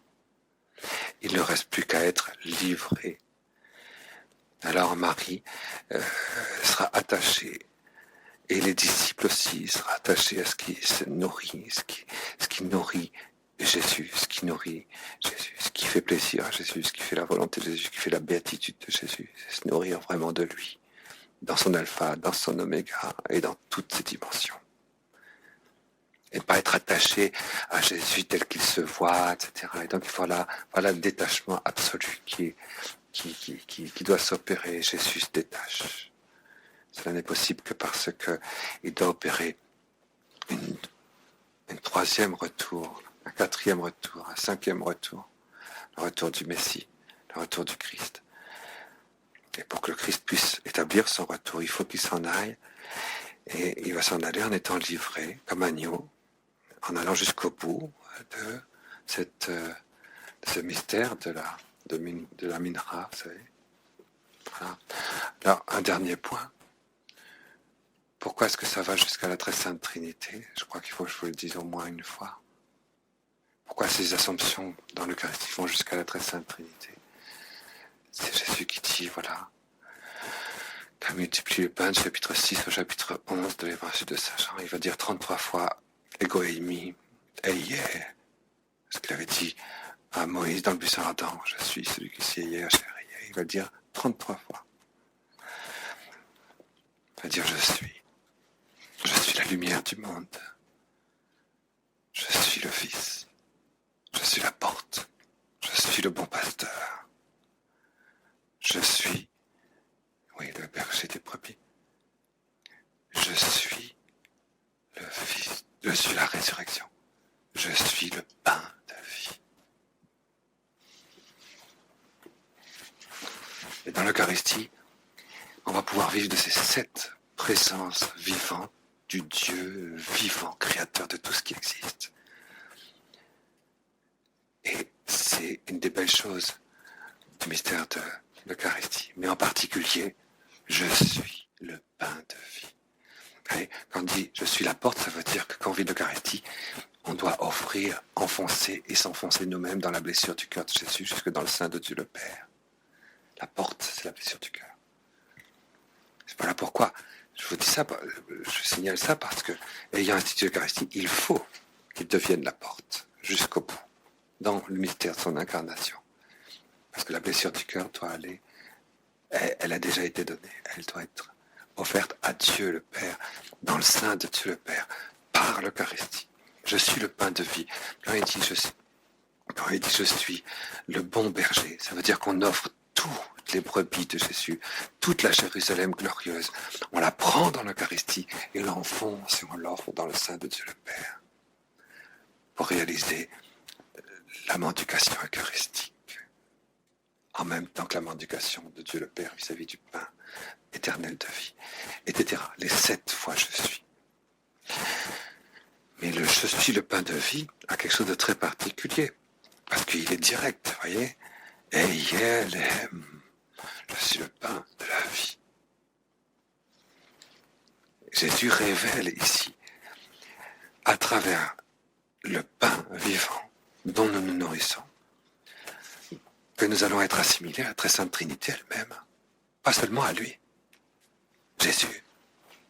Il ne reste plus qu'à être livré. Alors Marie sera attachée, et les disciples aussi seront attachés à ce qui se nourrit, ce qui nourrit Jésus, ce qui nourrit Jésus, ce qui fait plaisir à Jésus, ce qui fait la volonté de Jésus, ce qui fait la béatitude de Jésus, c'est se nourrir vraiment de lui, dans son alpha, dans son oméga et dans toutes ses dimensions. Et ne pas être attaché à Jésus tel qu'il se voit, etc. Et donc voilà le détachement absolu qui est qui doit s'opérer. Jésus se détache. Cela n'est possible que parce qu'il doit opérer un troisième retour, un quatrième retour, un cinquième retour, le retour du Messie, le retour du Christ. Et pour que le Christ puisse établir son retour, il faut qu'il s'en aille. Et il va s'en aller en étant livré comme agneau, en allant jusqu'au bout de ce mystère de la minra, vous savez. Voilà. Alors, un dernier point. Pourquoi est-ce que ça va jusqu'à la très sainte Trinité? Je crois qu'il faut que je vous le dise au moins une fois. Pourquoi ces assomptions dans l'Eucharistie vont jusqu'à la très sainte Trinité? C'est Jésus qui dit, voilà, qu'a multiplie le pain du chapitre 6 au chapitre 11 de l'évangile de Saint Jean. Il va dire 33 fois ego eimi, eie, ce qu'il avait dit à Moïse dans le buisson ardent, je suis celui qui s'y est, il va le dire 33 fois. Il va dire je suis la lumière du monde, je suis le Fils, je suis la porte, je suis le bon pasteur, je suis, oui, le berger des brebis, je suis le Fils, je suis la résurrection, je suis le pain de vie. Et dans l'Eucharistie, on va pouvoir vivre de ces 7 présences vivantes du Dieu vivant, créateur de tout ce qui existe. Et c'est une des belles choses du mystère de l'Eucharistie. Mais en particulier, je suis le pain de vie. Et quand on dit je suis la porte, ça veut dire que quand on vit l'Eucharistie, on doit offrir, enfoncer et s'enfoncer nous-mêmes dans la blessure du cœur de Jésus jusque dans le sein de Dieu le Père. La porte, c'est la blessure du cœur. C'est voilà pourquoi je vous dis ça, je signale ça parce que, ayant institué l'Eucharistie, il faut qu'il devienne la porte jusqu'au bout, dans le mystère de son incarnation. Parce que la blessure du cœur doit aller, elle a déjà été donnée, elle doit être offerte à Dieu le Père, dans le sein de Dieu le Père, par l'Eucharistie. Je suis le pain de vie. Quand il dit je suis le bon berger, ça veut dire qu'on offre toutes les brebis de Jésus, toute la Jérusalem glorieuse. On la prend dans l'Eucharistie et l'enfonce et on l'offre dans le sein de Dieu le Père pour réaliser la mendication eucharistique en même temps que la mendication de Dieu le Père vis-à-vis du pain éternel de vie, etc. Les 7 fois je suis. Mais le je suis le pain de vie a quelque chose de très particulier parce qu'il est direct, vous voyez. Et elle aime. Je suis le pain de la vie. Jésus révèle ici, à travers le pain vivant dont nous nous nourrissons, que nous allons être assimilés à la très sainte Trinité elle-même. Pas seulement à lui, Jésus.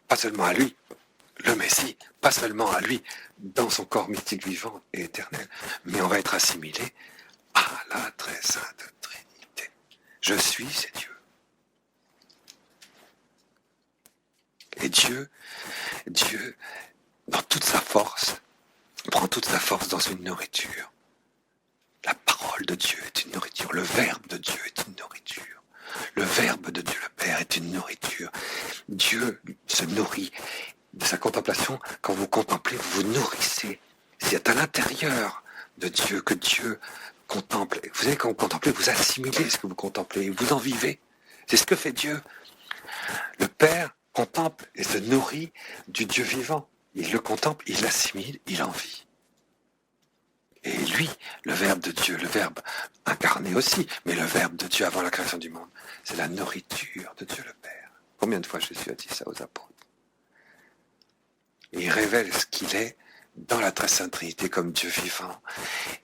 Pas seulement à lui, le Messie. Pas seulement à lui, dans son corps mystique vivant et éternel. Mais on va être assimilés à la très sainte Trinité. Je suis, c'est Dieu. Et Dieu, dans toute sa force, prend toute sa force dans une nourriture. La parole de Dieu est une nourriture. Le Verbe de Dieu est une nourriture. Le Verbe de Dieu le Père est une nourriture. Dieu se nourrit de sa contemplation. Quand vous contemplez, vous vous nourrissez. C'est à l'intérieur de Dieu que Dieu contemple. Vous savez, quand vous contemplez, vous assimilez ce que vous contemplez. Vous en vivez. C'est ce que fait Dieu. Le Père contemple et se nourrit du Dieu vivant. Il le contemple, il l'assimile, il en vit. Et lui, le Verbe de Dieu, le Verbe incarné aussi, mais le Verbe de Dieu avant la création du monde, c'est la nourriture de Dieu le Père. Combien de fois Jésus a dit ça aux apôtres? Et il révèle ce qu'il est dans la très sainte Trinité comme Dieu vivant.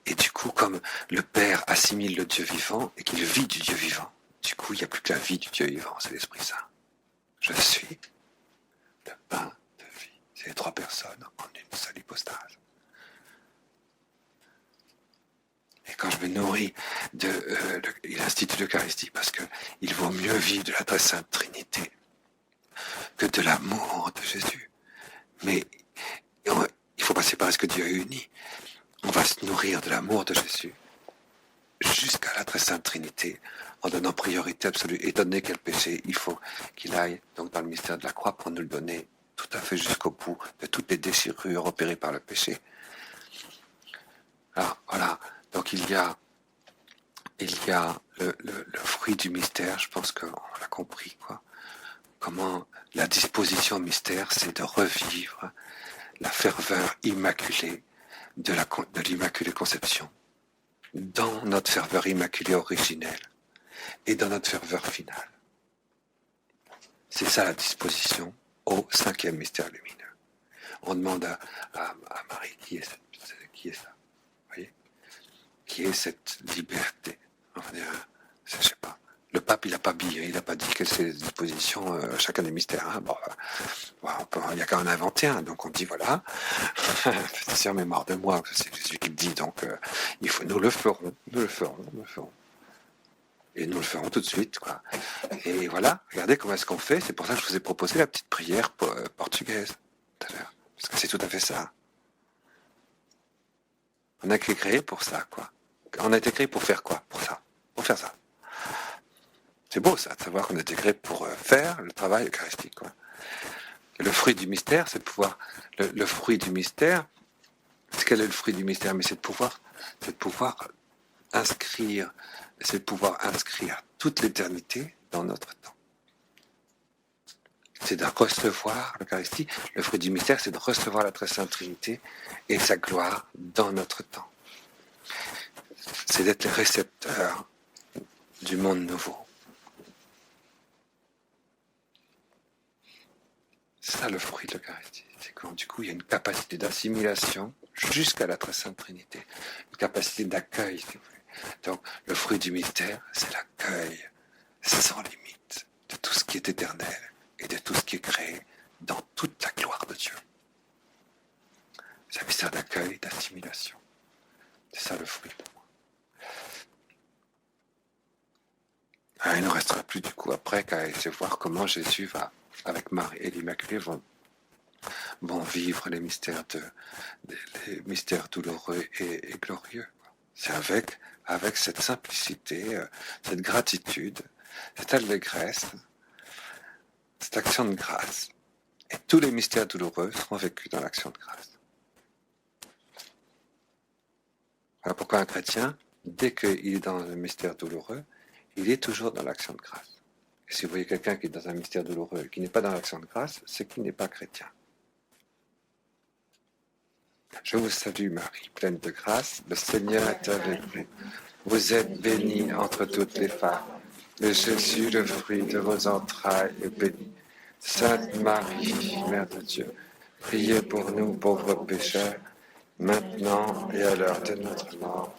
Et du coup, comme le Père assimile le Dieu vivant et qu'il vit du Dieu vivant, du coup, il n'y a plus que la vie du Dieu vivant, c'est l'Esprit Saint. Je suis le pain de vie. C'est les 3 personnes en une seule hypostase. Et quand je me nourris il institue l'Eucharistie parce qu'il vaut mieux vivre de la très sainte Trinité que de l'amour de Jésus. Mais il faut passer par ce que Dieu a uni. On va se nourrir de l'amour de Jésus. jusqu'à la très sainte Trinité, en donnant priorité absolue, étant donné quel péché il faut qu'il aille donc dans le mystère de la croix pour nous le donner tout à fait jusqu'au bout de toutes les déchirures opérées par le péché. Alors voilà, donc il y a le fruit du mystère, je pense qu'on l'a compris, quoi. Comment la disposition au mystère, c'est de revivre la ferveur immaculée de l'Immaculée Conception, dans notre ferveur immaculée originelle et dans notre ferveur finale. C'est ça la disposition au cinquième mystère lumineux. On demande à Marie, qui est ça? Vous voyez? Qui est cette liberté? On va dire, je sais pas. Le pape, il n'a pas dit quelles sont les dispositions à chacun des mystères. Hein. Bon, il n'y a qu'à en inventer un. Donc on dit voilà, c'est en mémoire de moi, c'est Jésus qui le dit. Donc nous le ferons. Et nous le ferons tout de suite, quoi. Et voilà, regardez comment est-ce qu'on fait. C'est pour ça que je vous ai proposé la petite prière portugaise tout à l'heure. Parce que c'est tout à fait ça. On a été créé pour ça, quoi. On a été créé pour faire quoi? Pour ça. Pour faire ça. C'est beau, ça, de savoir qu'on a été créé pour faire le travail eucharistique, quoi. Et le fruit du mystère, c'est de pouvoir... Le fruit du mystère, quel est le fruit du mystère? Mais c'est de pouvoir inscrire toute l'éternité dans notre temps. C'est de recevoir l'Eucharistie. Le fruit du mystère, c'est de recevoir la très sainte Trinité et sa gloire dans notre temps. C'est d'être les récepteurs du monde nouveau. C'est ça le fruit de l'Eucharistie. C'est quand du coup il y a une capacité d'assimilation jusqu'à la très sainte Trinité. Une capacité d'accueil, si vous voulez. Donc le fruit du mystère, c'est l'accueil sans limite de tout ce qui est éternel et de tout ce qui est créé dans toute la gloire de Dieu. C'est un mystère d'accueil, d'assimilation. C'est ça le fruit pour moi. Il ne nous restera plus du coup après qu'à essayer de voir comment Jésus va, avec Marie et l'Immaculée, vont vivre les mystères douloureux et glorieux. C'est avec cette simplicité, cette gratitude, cette allégresse, cette action de grâce. Et tous les mystères douloureux seront vécus dans l'action de grâce. Voilà pourquoi un chrétien, dès qu'il est dans un mystère douloureux, il est toujours dans l'action de grâce. Et si vous voyez quelqu'un qui est dans un mystère douloureux et qui n'est pas dans l'action de grâce, c'est qu'il n'est pas chrétien. Je vous salue Marie, pleine de grâce, le Seigneur est avec vous. Vous êtes bénie entre toutes les femmes, et Jésus, le fruit de vos entrailles, est béni. Sainte Marie, Mère de Dieu, priez pour nous pauvres pécheurs, maintenant et à l'heure de notre mort.